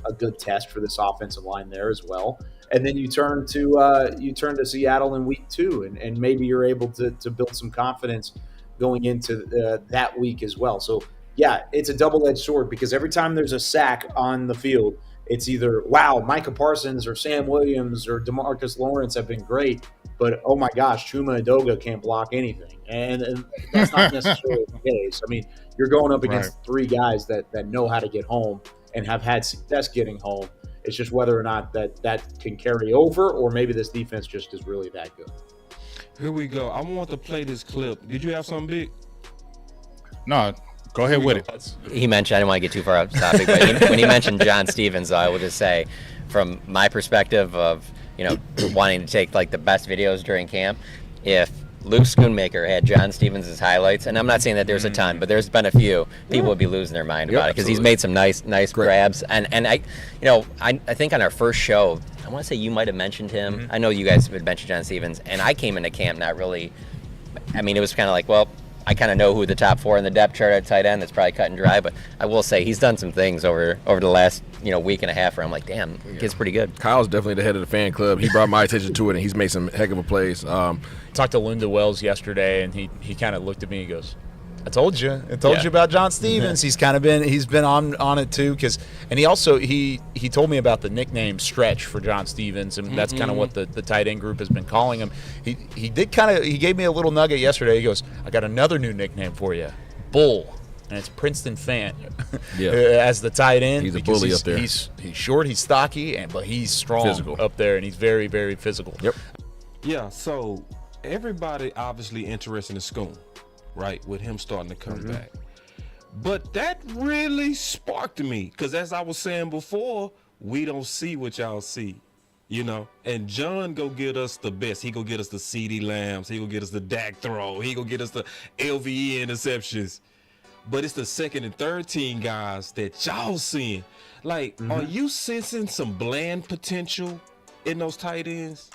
a good test for this offensive line there as well. And then you turn to Seattle in week 2, and maybe you're able to build some confidence going into that week as well. So yeah, it's a double-edged sword, because every time there's a sack on the field, it's either, wow, Micah Parsons or Sam Williams or DeMarcus Lawrence have been great, but oh my gosh, Chuma Edoga can't block anything. And that's not necessarily the case. I mean, you're going up against 3 guys that know how to get home and have had success getting home. It's just whether or not that can carry over, or maybe this defense just is really that good. Here we go. I want to play this clip. Did you have something big? No, go ahead with it. He mentioned, I didn't want to get too far off the topic, but when he mentioned John Stevens, I will just say, from my perspective of, wanting to take like the best videos during camp, if Luke Schoonmaker had John Stevens' highlights, and I'm not saying that there's a ton, but there's been a few, people would be losing their mind about it, because he's made some nice grabs. And I think on our first show, I want to say you might have mentioned him. I know you guys had mentioned John Stevens, and I came into camp not really. I mean, it was kind of like, well, I kind of know who the top 4 in the depth chart at tight end. That's probably cut and dry, but I will say he's done some things over the last week and a half where I'm like, damn, kid's pretty good. Kyle's definitely the head of the fan club. He brought my attention to it, and he's made some heck of a plays. Talked to Linda Wells yesterday, and he kind of looked at me and goes, I told you about John Stevens. He's been on it too, and he told me about the nickname Stretch for John Stevens, and that's kind of what the tight end group has been calling him. He gave me a little nugget yesterday. He goes, I got another new nickname for you, Bull, and it's Princeton Fant as the tight end. He's a bully up there. He's short, he's stocky, but he's strong physical up there, and he's very, very physical. Yep. Yeah. So everybody obviously interested in Schoon, right, with him starting to come back. But that really sparked me, because as I was saying before, we don't see what y'all see, and John go get us the best. He go get us the CeeDee Lambs, he go get us the Dak throw, he go get us the LVE interceptions, but it's the second and third team guys that y'all seeing. Like, are you sensing some bland potential in those tight ends?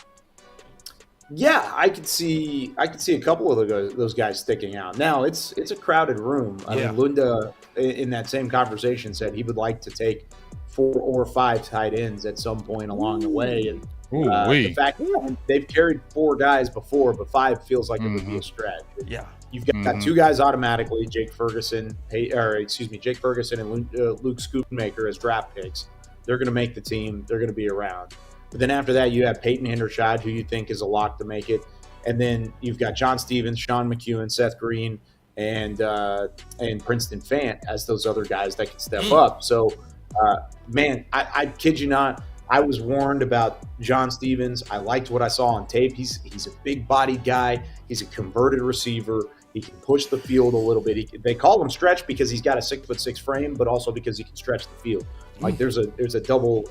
Yeah, I could see a couple of those guys sticking out. Now it's a crowded room. I mean, Lunda in that same conversation said he would like to take 4 or 5 tight ends at some point along the way. And the fact that they've carried 4 guys before, but 5 feels like it would be a stretch. Yeah, you've got 2 guys automatically: Jake Ferguson and Luke Schoonmaker as draft picks. They're going to make the team. They're going to be around. But then after that, you have Peyton Hendershot, who you think is a lock to make it. And then you've got John Stevens, Sean McEwen, Seth Green, and Princeton Fant as those other guys that can step up. So, man, I kid you not, I was warned about John Stevens. I liked what I saw on tape. He's a big-bodied guy. He's a converted receiver. He can push the field a little bit. They call him stretch because he's got a 6'6" frame, but also because he can stretch the field. Like there's a double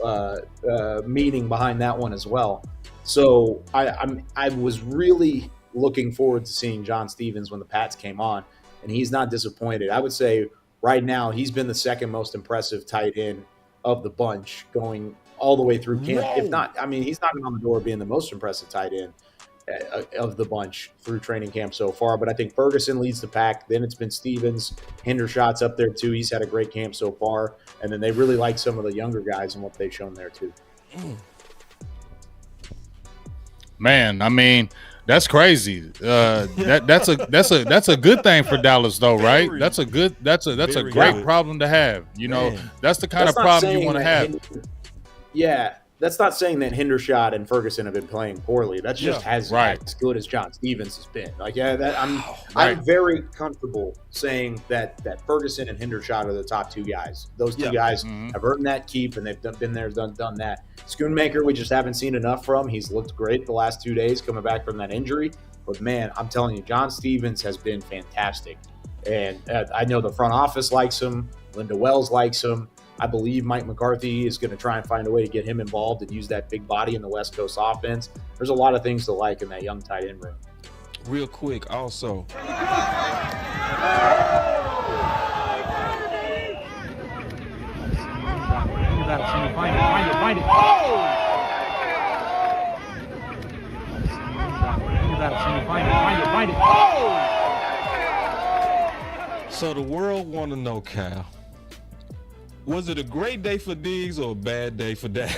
meaning behind that one as well. So I was really looking forward to seeing John Stevens when the Pats came on, and he's not disappointed. I would say right now he's been the second most impressive tight end of the bunch going all the way through camp. Whoa. If not, I mean, he's knocking on the door of being the most impressive tight end of the bunch through training camp so far. But I think Ferguson leads the pack. Then it's been Stevens. Hendershot's up there too. He's had a great camp so far. And then they really like some of the younger guys and what they've shown there too. Man, I mean, that's crazy. That's a good thing for Dallas though, right? That's a great problem to have. You know, that's the kind of problem you want to have. Yeah. That's not saying that Hendershot and Ferguson have been playing poorly. That's just as good as John Stevens has been. Like, I'm very comfortable saying that Ferguson and Hendershot are the top 2 guys. Those 2 guys have earned that keep, and they've been there, done that. Schoonmaker, we just haven't seen enough from. He's looked great the last 2 days coming back from that injury. But, man, I'm telling you, John Stevens has been fantastic. And I know the front office likes him. Linda Wells likes him. I believe Mike McCarthy is going to try and find a way to get him involved and use that big body in the West Coast offense. There's a lot of things to like in that young tight end room. Real quick, also. So the world want to know, Cal. Was it a great day for Diggs or a bad day for Dak?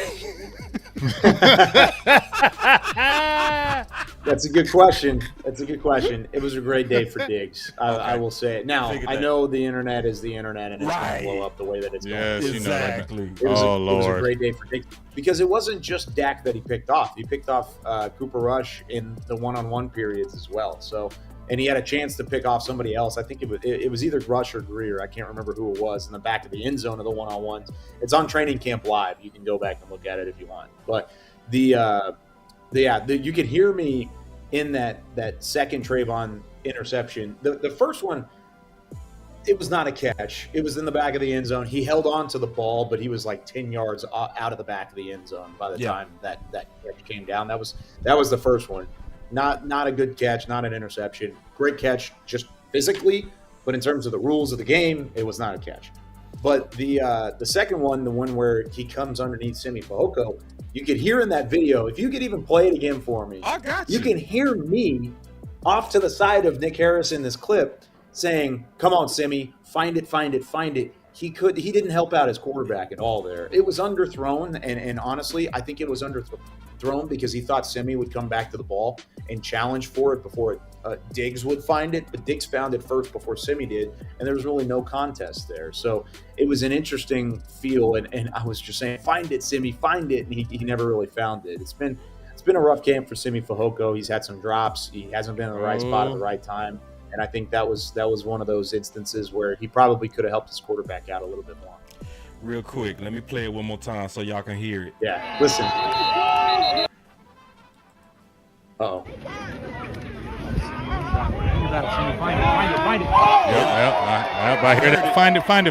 That's a good question. It was a great day for Diggs. I will say it. Now, I know the internet is the internet, and it's going to blow up the way that it's going. Exactly. It was a great day for Diggs because it wasn't just Dak that he picked off. He picked off Cooper Rush in the one-on-one periods as well. So. And he had a chance to pick off somebody else. I think it was either Rush or Greer. I can't remember who it was in the back of the end zone of the one-on-ones. It's on Training Camp Live. You can go back and look at it if you want. But you can hear me in that second Trayvon interception. The first one, it was not a catch. It was in the back of the end zone. He held on to the ball, but he was like 10 yards out of the back of the end zone by the time that catch came down. That was the first one. Not a good catch, not an interception. Great catch just physically, but in terms of the rules of the game, it was not a catch. But the second one, the one where he comes underneath Simi Fehoko, you could hear in that video, if you could even play it again for me, I got you. You can hear me off to the side of Nick Harris in this clip saying, "Come on, Simi, find it, find it, find it." He didn't help out his quarterback at all there. It was underthrown, and honestly, I think it was underthrown because he thought Simi would come back to the ball and challenge for it before Diggs would find it. But Diggs found it first before Simi did, and there was really no contest there. So it was an interesting feel, and I was just saying, find it, Simi, find it, and he never really found it. It's been a rough camp for Simi Fehoko. He's had some drops. He hasn't been in the right spot at the right time. And I think that was one of those instances where he probably could have helped his quarterback out a little bit more. Real quick, let me play it one more time so y'all can hear it. Yeah, listen. Uh-oh. Find it. Yep, I hear that. Find it. Heard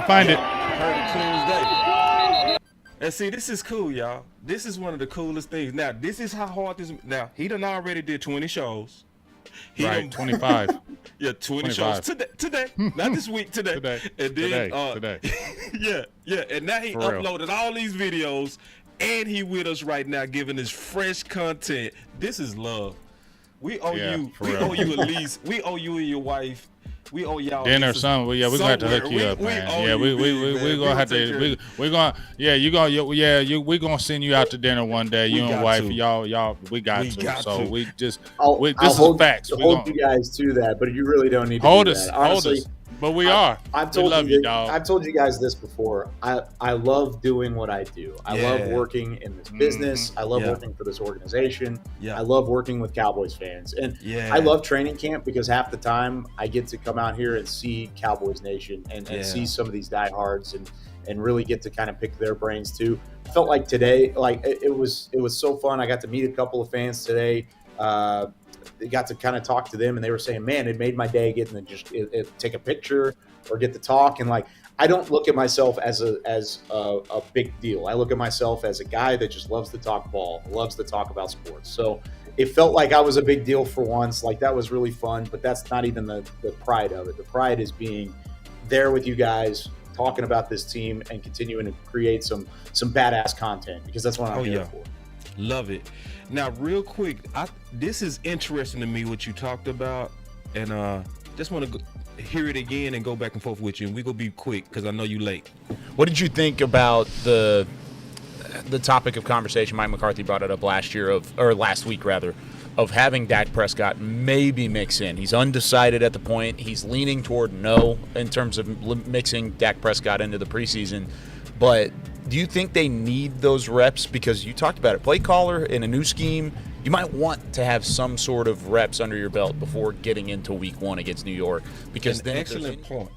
it Tuesday. And see, this is cool, y'all. This is one of the coolest things. Now, this is how hard this. Now, he done already did 20 shows. He right, 25. Yeah, 20 shows today. Not this week, today. And then, today. yeah. And now he uploaded all these videos, and he with us right now giving us fresh content. This is love. We owe you. for We real. owe you at least. We owe you and your wife. We owe y'all Dinner or this is something. Well, yeah, we're gonna have to hook you up, man. Yeah, we gonna have to. We gonna we gonna send you out to dinner one day. You and wife, y'all. We got to. So we just. This is facts. I'll hold you guys to that, but you really don't need to hold do us. that. Honestly, Hold us. But we are. I've told we love you, dog. I've told you guys this before. I love doing what I do. I love working in this business. I love working for this organization. I love working with Cowboys fans. And I love training camp because half the time I get to come out here and see Cowboys Nation and see some of these diehards and really get to kind of pick their brains too. I felt like today, like it was so fun. I got to meet a couple of fans today. They got to kind of talk to them, and they were saying, "Man, it made my day getting to just take a picture or get to talk." And like, I don't look at myself as a big deal. I look at myself as a guy that just loves to talk ball, loves to talk about sports. So it felt like I was a big deal for once. Like that was really fun, but that's not even the pride of it. The pride is being there with you guys, talking about this team, and continuing to create some badass content because that's what I'm here for. Love it. Now, real quick, this is interesting to me what you talked about, and just want to hear it again and go back and forth with you. And we gonna be quick because I know you late. What did you think about the topic of conversation? Mike McCarthy brought it up last week, of having Dak Prescott maybe mix in. He's undecided at the point. He's leaning toward no in terms of mixing Dak Prescott into the preseason, but do you think they need those reps? Because you talked about it, play caller in a new scheme, you might want to have some sort of reps under your belt before getting into week 1 against New York. Because then excellent point.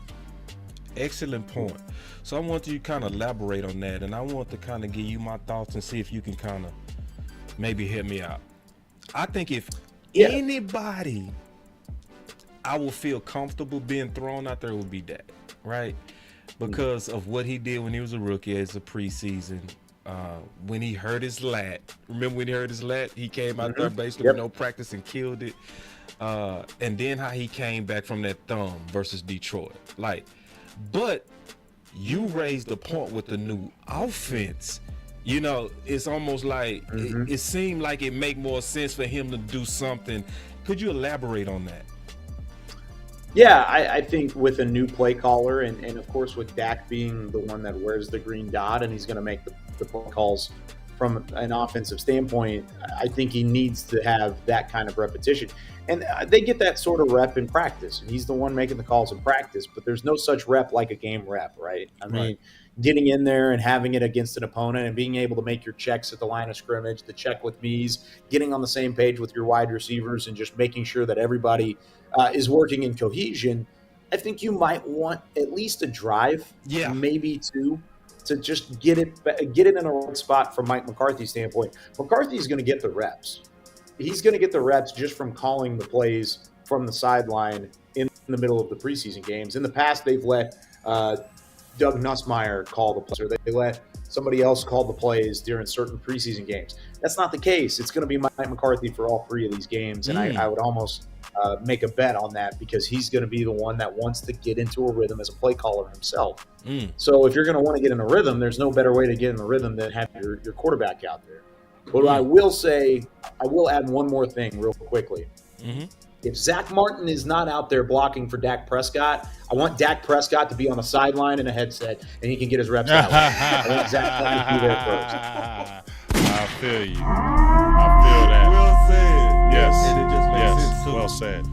So I want you to kind of elaborate on that, and I want to kind of give you my thoughts and see if you can kind of maybe help me out. I think if anybody I will feel comfortable being thrown out there would be Dak, right? Because of what he did when he was a rookie as a preseason. When he hurt his lat. Remember when he hurt his lat? He came out there basically with no practice and killed it. And then how he came back from that thumb versus Detroit. But you raised the point with the new offense. You know, it's almost like it seemed like it make more sense for him to do something. Could you elaborate on that? Yeah, I think with a new play caller and of course with Dak being the one that wears the green dot and he's going to make the play calls from an offensive standpoint, I think he needs to have that kind of repetition. And they get that sort of rep in practice. And he's the one making the calls in practice, but there's no such rep like a game rep, right? I mean, getting in there and having it against an opponent and being able to make your checks at the line of scrimmage, the check with me's, getting on the same page with your wide receivers and just making sure that everybody is working in cohesion. I think you might want at least a drive, maybe two, to just get it in a right spot from Mike McCarthy's standpoint. McCarthy's going to get the reps. He's going to get the reps just from calling the plays from the sideline in the middle of the preseason games. In the past, they've let Doug Nussmeier call the plays, or they let somebody else call the plays during certain preseason games. That's not the case. It's going to be Mike McCarthy for all 3 of these games, and I would almost make a bet on that because he's going to be the one that wants to get into a rhythm as a play caller himself. So if you're going to want to get in a rhythm, there's no better way to get in a rhythm than have your quarterback out there. But I will say, I will add one more thing real quickly. If Zach Martin is not out there blocking for Dak Prescott, I want Dak Prescott to be on a sideline in a headset, and he can get his reps out. I want Zach Martin to be there first. I feel you. I feel that. Well said. Yes. And it just makes sense too. Well said.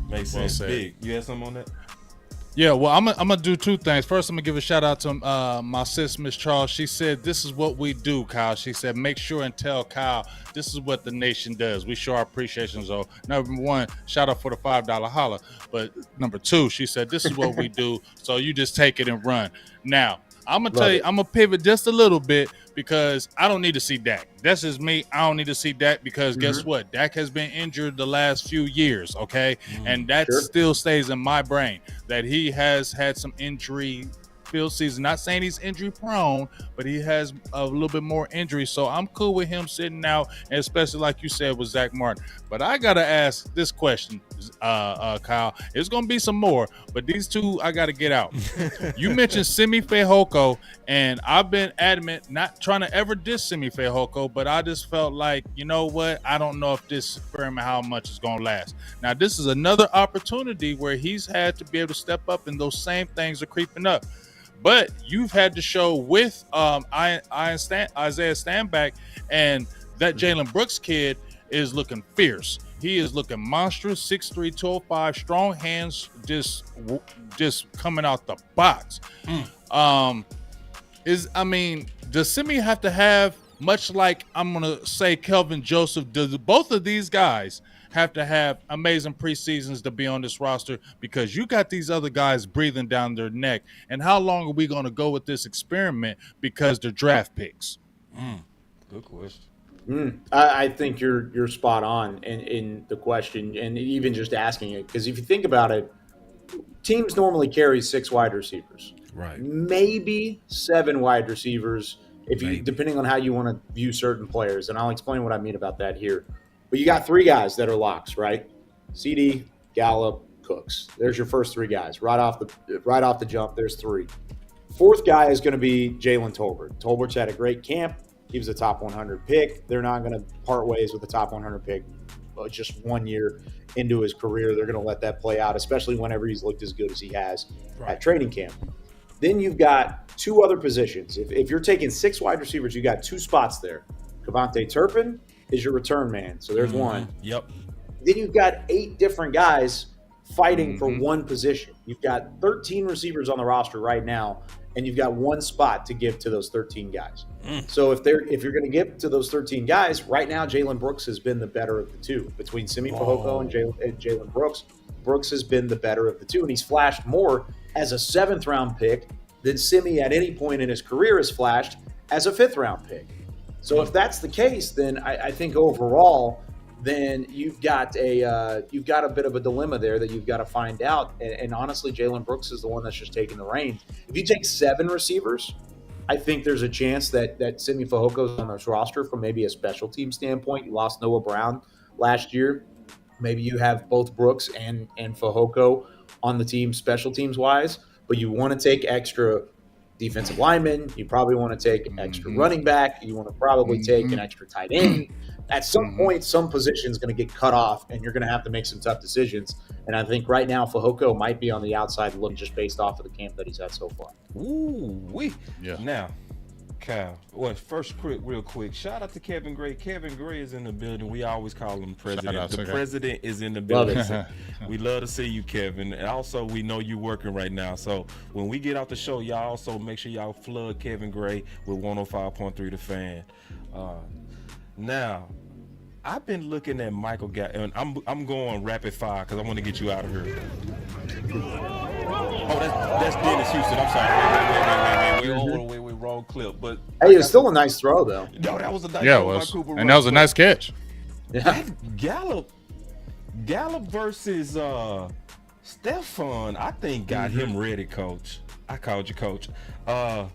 Makes sense. Big. You had something on that? Yeah, well, I'm gonna do 2 things. First, I'm gonna give a shout out to my sis, Miss Charles. She said, "This is what we do, Kyle." She said, "Make sure and tell Kyle this is what the nation does. We show our appreciation." So, number 1, shout out for the $5 holla. But number 2, she said, "This is what we do." So you just take it and run. Now, I'm gonna tell you, I'm gonna pivot just a little bit because I don't need to see Dak. That's just me. I don't need to see Dak because guess what? Dak has been injured the last few years, okay? And that still stays in my brain that he has had some injury-filled season. Not saying he's injury-prone, but he has a little bit more injury. So I'm cool with him sitting out, and especially like you said with Zach Martin. But I got to ask this question. Kyle. It's gonna be some more, but these two I got to get out. You mentioned Simi Fehoko, and I've been adamant, not trying to ever diss Simi Fehoko, but I just felt like, you know what? I don't know if this experiment, how much it's gonna last. Now, this is another opportunity where he's had to be able to step up, and those same things are creeping up. But you've had to show with Isaiah Stanback, and that Jalen Brooks kid is looking fierce. He is looking monstrous, 6'3", 205, strong hands, just coming out the box. Does Simi have to have, much like I'm gonna say Kelvin Joseph, does both of these guys have to have amazing preseasons to be on this roster, because you got these other guys breathing down their neck? And how long are we going to go with this experiment because they're draft picks? Good question. I think you're spot on in the question, and even just asking it, because if you think about it, teams normally carry 6 wide receivers, right? Maybe 7 wide receivers, depending on how you want to view certain players, and I'll explain what I mean about that here. But you got 3 guys that are locks, right? CD, Gallup, Cooks. There's your first 3 guys right off the jump. There's 3. 4th guy is going to be Jalen Tolbert. Tolbert's had a great camp. He was a top 100 pick. They're not going to part ways with the top 100 pick just 1 year into his career. They're going to let that play out, especially whenever he's looked as good as he has at training camp. Then you've got 2 other positions. If you're taking 6 wide receivers, you got 2 spots there. Kavontae Turpin is your return man. So there's 1. Yep. Then you've got 8 different guys fighting for 1 position. You've got 13 receivers on the roster right now, and you've got 1 spot to give to those 13 guys. So if you're going to give to those 13 guys, right now Jalen Brooks has been the better of the 2. Between Simi Fehoko and Jalen Brooks, Brooks has been the better of the 2, and he's flashed more as a 7th-round pick than Simi at any point in his career has flashed as a 5th-round pick. So if that's the case, then I think overall, then you've got a bit of a dilemma there that you've got to find out. And honestly, Jalen Brooks is the one that's just taking the reins. If you take 7 receivers, I think there's a chance that Simi Fehoko is on this roster from maybe a special team standpoint. You lost Noah Brown last year. Maybe you have both Brooks and Fehoko on the team special teams wise, but you want to take extra defensive linemen. You probably want to take extra running back. You want to probably take an extra tight end. At some point, some position is going to get cut off, and you're going to have to make some tough decisions. And I think right now, Fehoko might be on the outside looking just based off of the camp that he's had so far. Yeah. Now, Kyle, real quick, shout out to Kevin Gray. Kevin Gray is in the building. We always call him president. The president is in the building. So we love to see you, Kevin. And also, we know you working right now. So when we get off the show, y'all also make sure y'all flood Kevin Gray with 105.3 The Fan. Now, I've been looking at Michael Gallup, and I'm going rapid fire because I want to get you out of here. Oh, that's Dennis Houston. I'm sorry. Wait, wrong clip. But hey, it was still a nice throw, though. No, that was a nice throw. Yeah, it was. And that was a nice catch. Yeah. Gallup versus Stephon, I think got him ready, Coach. I called you, Coach. Coach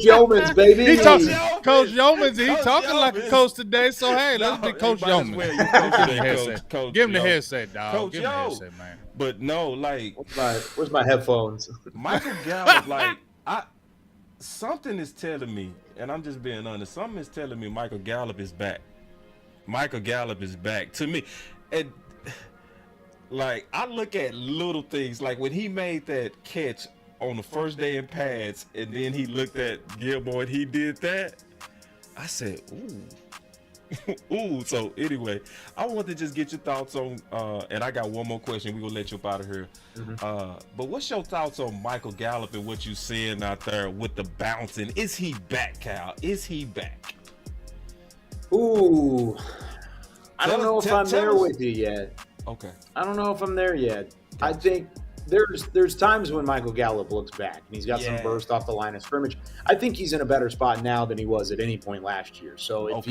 Youmans, baby. Coach Youmans. He talking like a coach today. So hey, let's be Coach Youmans. Give him the headset, dog. Coach Give him the headset, man. But no, like, where's my headphones? Michael Gallup, like, something is telling me, and I'm just being honest. Something is telling me Michael Gallup is back. Michael Gallup is back to me, and like I look at little things, like when he made that catch on the first day in pads, and then he looked at Gilmore and he did that. I said, ooh. So anyway, I want to just get your thoughts on, and I got one more question. We're gonna let you up out of here. But what's your thoughts on Michael Gallup and what you're seeing out there with the bouncing? Is he back, Cal? Is he back? Ooh, I don't know if I'm there with you yet. Okay. I don't know if I'm there yet. I think there's times when Michael Gallup looks back and he's got some burst off the line of scrimmage. I think he's in a better spot now than he was at any point last year. So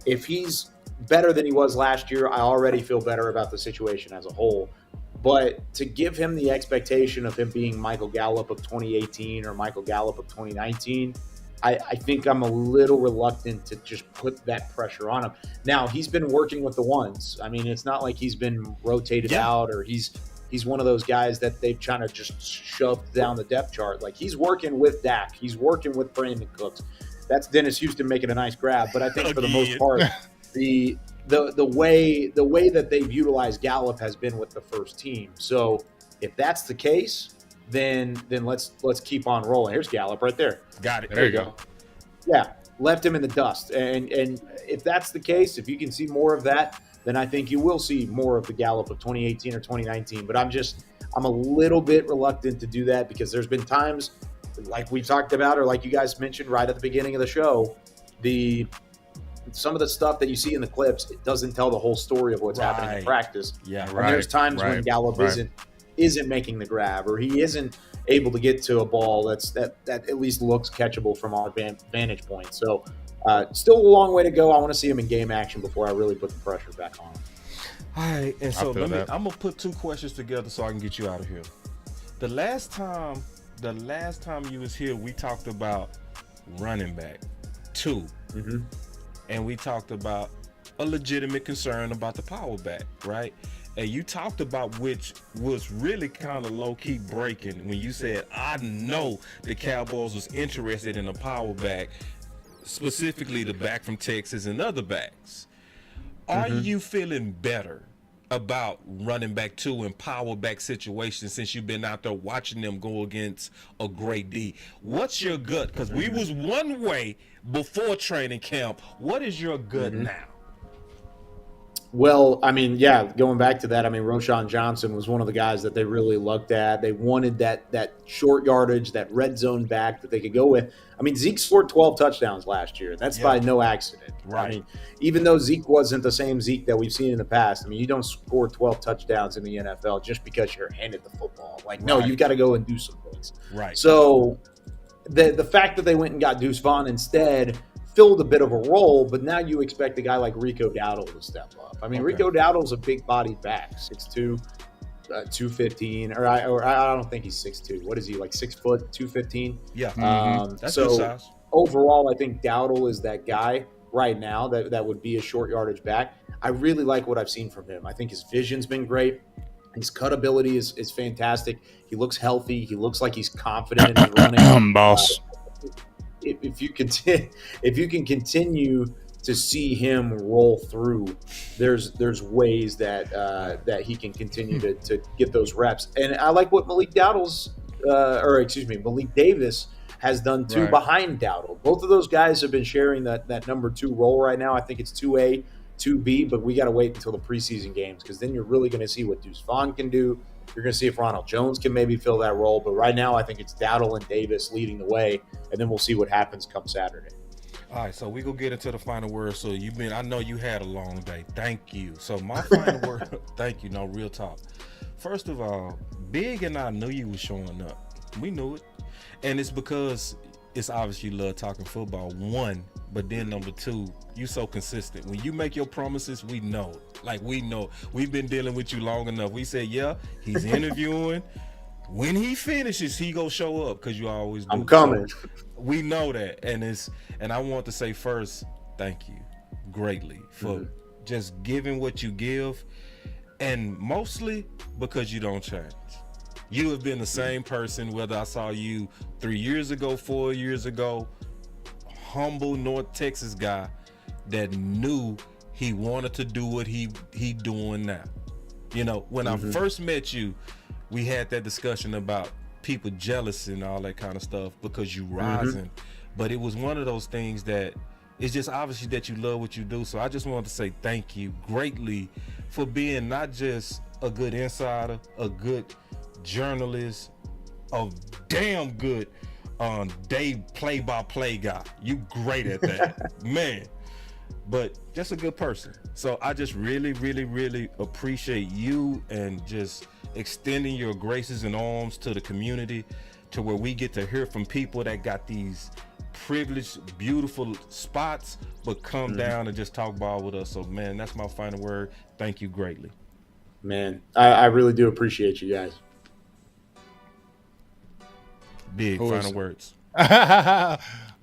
if he's better than he was last year, I already feel better about the situation as a whole. But to give him the expectation of him being Michael Gallup of 2018 or Michael Gallup of 2019, I think I'm a little reluctant to just put that pressure on him. Now, he's been working with the ones. I mean, it's not like he's been rotated out or he's one of those guys that they've trying to just shove down the depth chart. Like, he's working with Dak. He's working with Brandon Cooks. That's Dennis Houston making a nice grab. But I think for the most part, the way that they've utilized Gallup has been with the first team. So if that's the case, then let's keep on rolling. Here's Gallup right there. Got it. There you go. Yeah, left him in the dust. And if that's the case, if you can see more of that, then I think you will see more of the Gallup of 2018 or 2019. But I'm a little bit reluctant to do that because there's been times, like we talked about, or like you guys mentioned right at the beginning of the show, some of the stuff that you see in the clips, it doesn't tell the whole story of what's happening in practice. Yeah, and there's times when Gallup isn't making the grab, or he isn't able to get to a ball that at least looks catchable from our vantage point. So still a long way to go. I want to see him in game action before I really put the pressure back on him. All right, and so I'm gonna put two questions together so I can get you out of here. The last time you was here, we talked about running back 2. And we talked about a legitimate concern about the power back, right? And you talked about, which was really kind of low-key breaking, when you said, I know the Cowboys was interested in a power back, specifically the back from Texas and other backs. Are you feeling better about running back 2 and power back situations since you've been out there watching them go against a great D? What's your gut? Because we was one way before training camp. What is your gut now? Well, I mean, yeah, going back to that, I mean, Roschon Johnson was one of the guys that they really looked at. They wanted that short yardage, that red zone back that they could go with. I mean, Zeke scored 12 touchdowns last year. That's by no accident. Right. I mean, even though Zeke wasn't the same Zeke that we've seen in the past, I mean, you don't score 12 touchdowns in the NFL just because you're handed the football. Like, no, you've got to go and do some things. Right. So the fact that they went and got Deuce Vaughn instead filled a bit of a role, but now you expect a guy like Rico Dowdle to step up. I mean, Rico Dowdle's a big-bodied back, 6'2", 215, or I don't think he's 6'2". What is he, like 6 foot, 215? Yeah, that's so good size. Overall, I think Dowdle is that guy right now that would be a short yardage back. I really like what I've seen from him. I think his vision's been great. His cut ability is fantastic. He looks healthy. He looks like he's confident in his running. Boss. If you can continue to see him roll through, there's ways that he can continue to get those reps. And I like what Malik Davis has done too behind Dowdle. Both of those guys have been sharing that number 2 role right now. I think it's 2A, 2B, but we got to wait until the preseason games because then you're really going to see what Deuce Vaughn can do. You're going to see if Ronald Jones can maybe fill that role. But right now, I think it's Dowdle and Davis leading the way, and then we'll see what happens come Saturday. All right, so we go get into the final word. So I know you had a long day. Thank you. So my final word, thank you. No, real talk. First of all, Big and I knew you was showing up. We knew it. And it's because it's obvious you love talking football, 1, but then number 2, you so consistent. When you make your promises, we know it. Like, we know. We've been dealing with you long enough. We said, yeah, he's interviewing. When he finishes, he gonna show up because you always do. I'm coming. So we know that. And I want to say first, thank you greatly for just giving what you give, and mostly because you don't change. You have been the same person, whether I saw you 3 years ago, 4 years ago, humble North Texas guy that knew he wanted to do what he doing now. You know, when I first met you, we had that discussion about people jealous and all that kind of stuff because you rising. But it was one of those things that it's just obviously that you love what you do. So I just wanted to say thank you greatly for being not just a good insider, a good journalist, a damn good day play-by-play guy. You great at that, man. But just a good person. So I just really, really, really appreciate you and just extending your graces and arms to the community, to where we get to hear from people that got these privileged, beautiful spots, but come down and just talk ball with us. So, man, that's my final word. Thank you greatly. Man, I really do appreciate you guys. Big final words.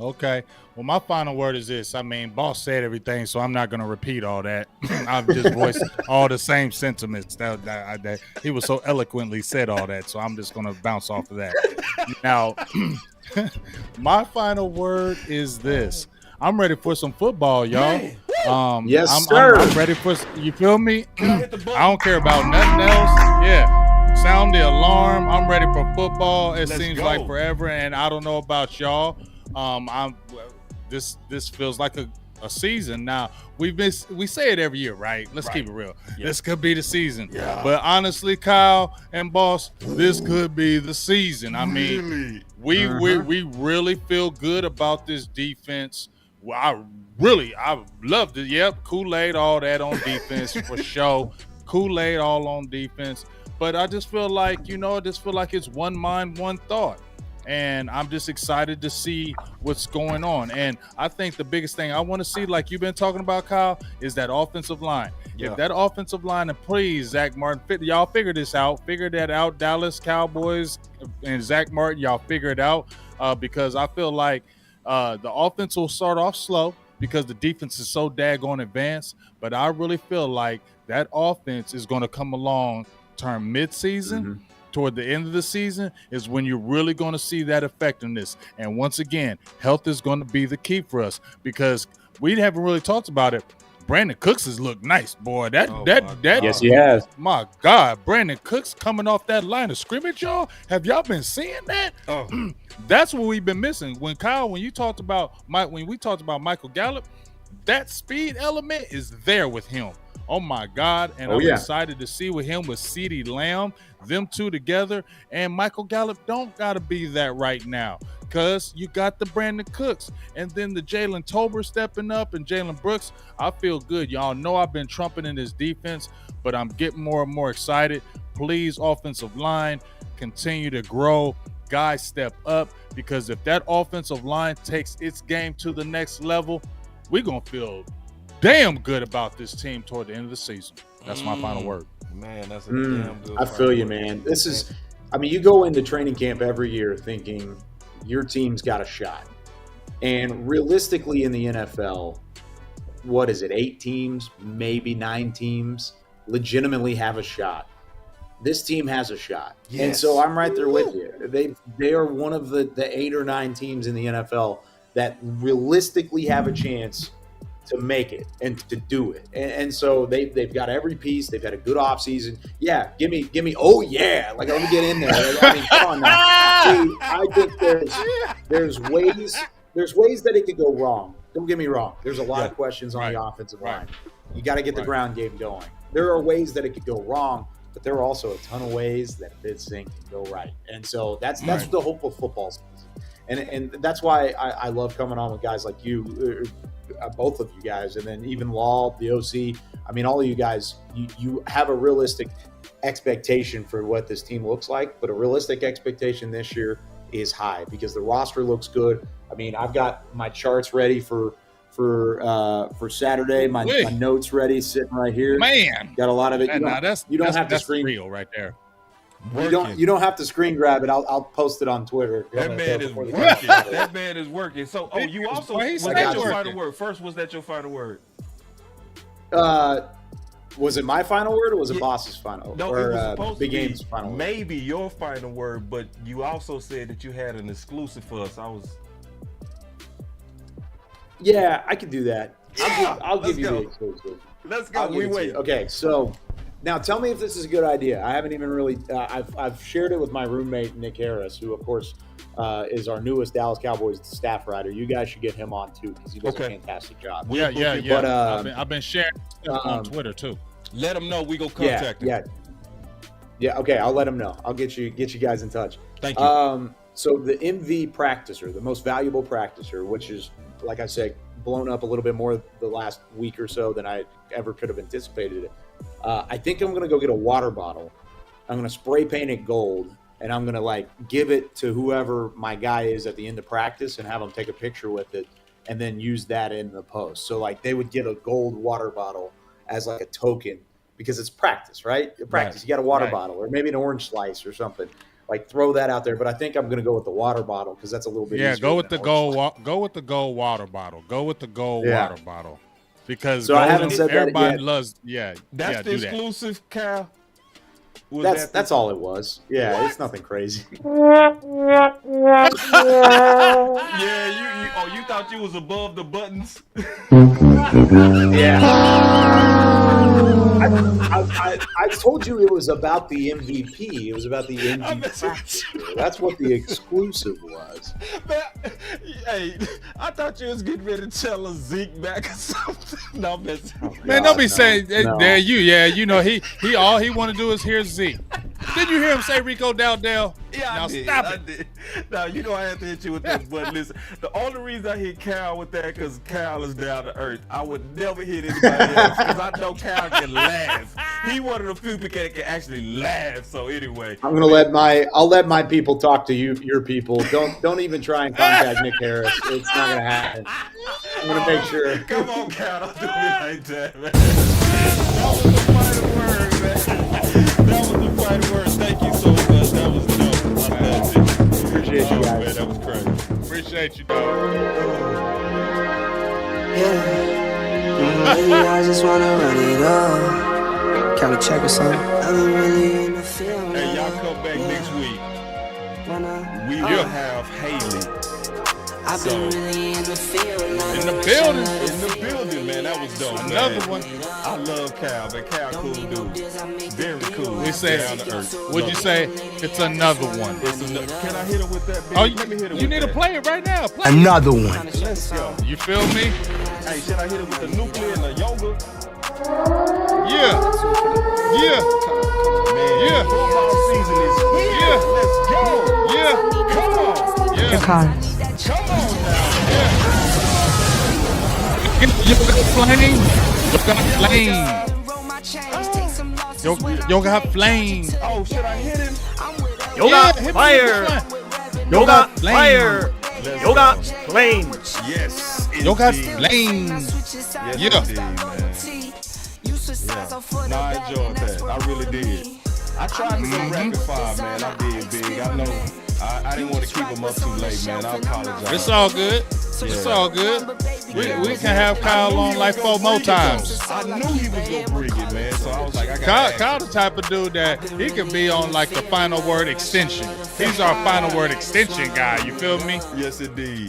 Okay. Well, my final word is this. I mean, boss said everything, so I'm not going to repeat all that. I've just voiced all the same sentiments that he was so eloquently said all that. So I'm just going to bounce off of that. Now, my final word is this. I'm ready for some football, y'all. Yes, I'm sir. ready for. You feel me? I don't care about nothing else. Yeah. Sound the alarm. I'm ready for football. It seems like forever, and I don't know about y'all. This feels like a season now. We say it every year, right? Let's keep it real. Yeah. This could be the season. Yeah. But honestly, Kyle and Boss, this could be the season. I mean, we really feel good about this defense. Well, I loved it. Yep, Kool-Aid, all that on defense for sure. Kool-Aid all on defense. But I just feel like, it's one mind, one thought. And I'm just excited to see what's going on. And I think the biggest thing I want to see, like you've been talking about, Kyle, is that offensive line. Yeah. If that offensive line, and please, Zach Martin, y'all figure this out. Figure that out. Dallas Cowboys and Zach Martin, y'all figure it out. Because I feel like the offense will start off slow because the defense is so daggone advanced. But I really feel like that offense is going to come along turn mid-season. Toward the end of the season is when you're really going to see that effectiveness. And once again, health is going to be the key for us because we haven't really talked about it. Brandon Cooks has looked nice, boy. Yes, he has. My God, Brandon Cooks coming off that line of scrimmage, y'all. Have y'all been seeing that? Oh. That's what we've been missing. When we talked about Michael Gallup, that speed element is there with him. Oh my God. And I'm excited to see with him with CeeDee Lamb, them two together. And Michael Gallup don't gotta be that right now. Because you got the Brandon Cooks and then the Jalen Tolbert stepping up and Jalen Brooks. I feel good. Y'all know I've been trumpeting this defense, but I'm getting more and more excited. Please, offensive line, continue to grow. Guys, step up, because if that offensive line takes its game to the next level, we're going to feel damn good about this team toward the end of the season. That's my final word. Man, that's a damn good I feel you, man. You go into training camp every year thinking your team's got a shot. And realistically in the NFL, what is it, 8 teams, maybe 9 teams legitimately have a shot. This team has a shot. Yes. And so I'm right there with you. They are one of the 8 or 9 teams in the NFL that realistically have a chance to make it and to do it. And so they've got every piece. They've had a good offseason. Yeah, give me, oh yeah. Like, let me get in there. I mean, come on now. See, I think there's ways that it could go wrong. Don't get me wrong. There's a lot of questions on the offensive line. You got to get the ground game going. There are ways that it could go wrong, but there are also a ton of ways that this thing can go right. And so that's the hope of football season. And that's why I love coming on with guys like you, both of you guys, and then even Law, the OC. I mean, all of you guys, you have a realistic expectation for what this team looks like, but a realistic expectation this year is high because the roster looks good. I mean, I've got my charts ready for Saturday. My notes ready, sitting right here. Man, got a lot of it. You don't have to screen real right there. You don't have to screen grab it. I'll post it on Twitter. That man is working. That man is working. So, you also was that your final word? First, was that your final word? Was it my final word or was it Boss's final? No, or it was supposed Big to be Game's final word? Maybe your final word, but you also said that you had an exclusive for us. Yeah, I could do that. I'll give you the exclusive. Let's go. We wait. Okay, so now tell me if this is a good idea. I haven't even really. I've shared it with my roommate Nick Harris, who of course is our newest Dallas Cowboys staff writer. You guys should get him on too because he does a fantastic job. Yeah. But I've been sharing stuff on Twitter too. Let him know. We go contact him. Yeah. Okay, I'll let him know. I'll get you guys in touch. Thank you. So the MV practicer, the most valuable practicer, which is, like I said, blown up a little bit more the last week or so than I ever could have anticipated it. I think I'm going to go get a water bottle. I'm going to spray paint it gold, and I'm going to give it to whoever my guy is at the end of practice and have them take a picture with it and then use that in the post. So they would get a gold water bottle as a token because it's practice, right? Practice. You got a water bottle or maybe an orange slice or something. like throw that out there. But I think I'm going to go with the water bottle because that's a little bit easier. Go with the than gold. Go with the gold water bottle. Go with the gold water bottle. Because so I haven't said everybody that yet. loves. That's the exclusive, Cal. That's all it was. Yeah, it's nothing crazy. Yeah, you thought you was above the buttons. Yeah. I told you it was about the MVP. It was about the MVP. That's what the exclusive was. Man, hey, I thought you was getting ready to tell a Zeke back or something. No, man, don't be saying there you. Yeah, you know he all he want to do is hear Zeke. Didn't you hear him say Rico Dowdell? Yeah, now I did. stop I it. did. Now you know I have to hit you with that. But listen, the only reason I hit Cal with that because Cal is down to earth. I would never hit anybody else because I know Cal can laugh. He one of the few people that can actually laugh. So anyway, I'll let my people talk to your people. Don't even try and contact Nick Harris. It's not gonna happen. I'm gonna make sure. Come on, Cal, don't do me like that, man. That was the final word, man. That was the final word. Thank you so much. That was dope. I loved it. Appreciate you guys. Man, that was crazy. Appreciate you, dog. Lately, I just wanna run it up. Can we check or something? I've been really in the field. Hey, y'all come back next week. We will have Haley. I've been really in the field. In the building. In the building, man. That was dope. Another man. one. I love Cal, man. Cal, cool dude. Very cool. We say, down to earth. would you say it's another one? Can I hit him with that? Oh, Let me hit him you with need that. to play it right now. Play Another one. Let's go. You feel me? Hey, should I hit him with the nuclear and the yoga? Yeah. Yeah. Man, Yeah. football season is here. Yeah. Let's go. Yeah. Come on. Yeah. Come on now. You got flame. You got flame. You got flame. Oh, should I hit him? Yoga fire. Yoga fire. Yoga flame. Yes. Yoga indeed. flame. Yes, Yeah. indeed, man. Yeah. No, I enjoyed that. I really did. I tried to go rapid fire, man. I did big. I know. I didn't want to keep them up too late, man. I apologize. It's all good. It's all good. We can have Kyle on like 4 more times. I knew he was gonna bring it, man. So I was like, I got. Kyle the type of dude that he can be on like the final word extension. He's our final word extension guy. You feel me? Yes, indeed.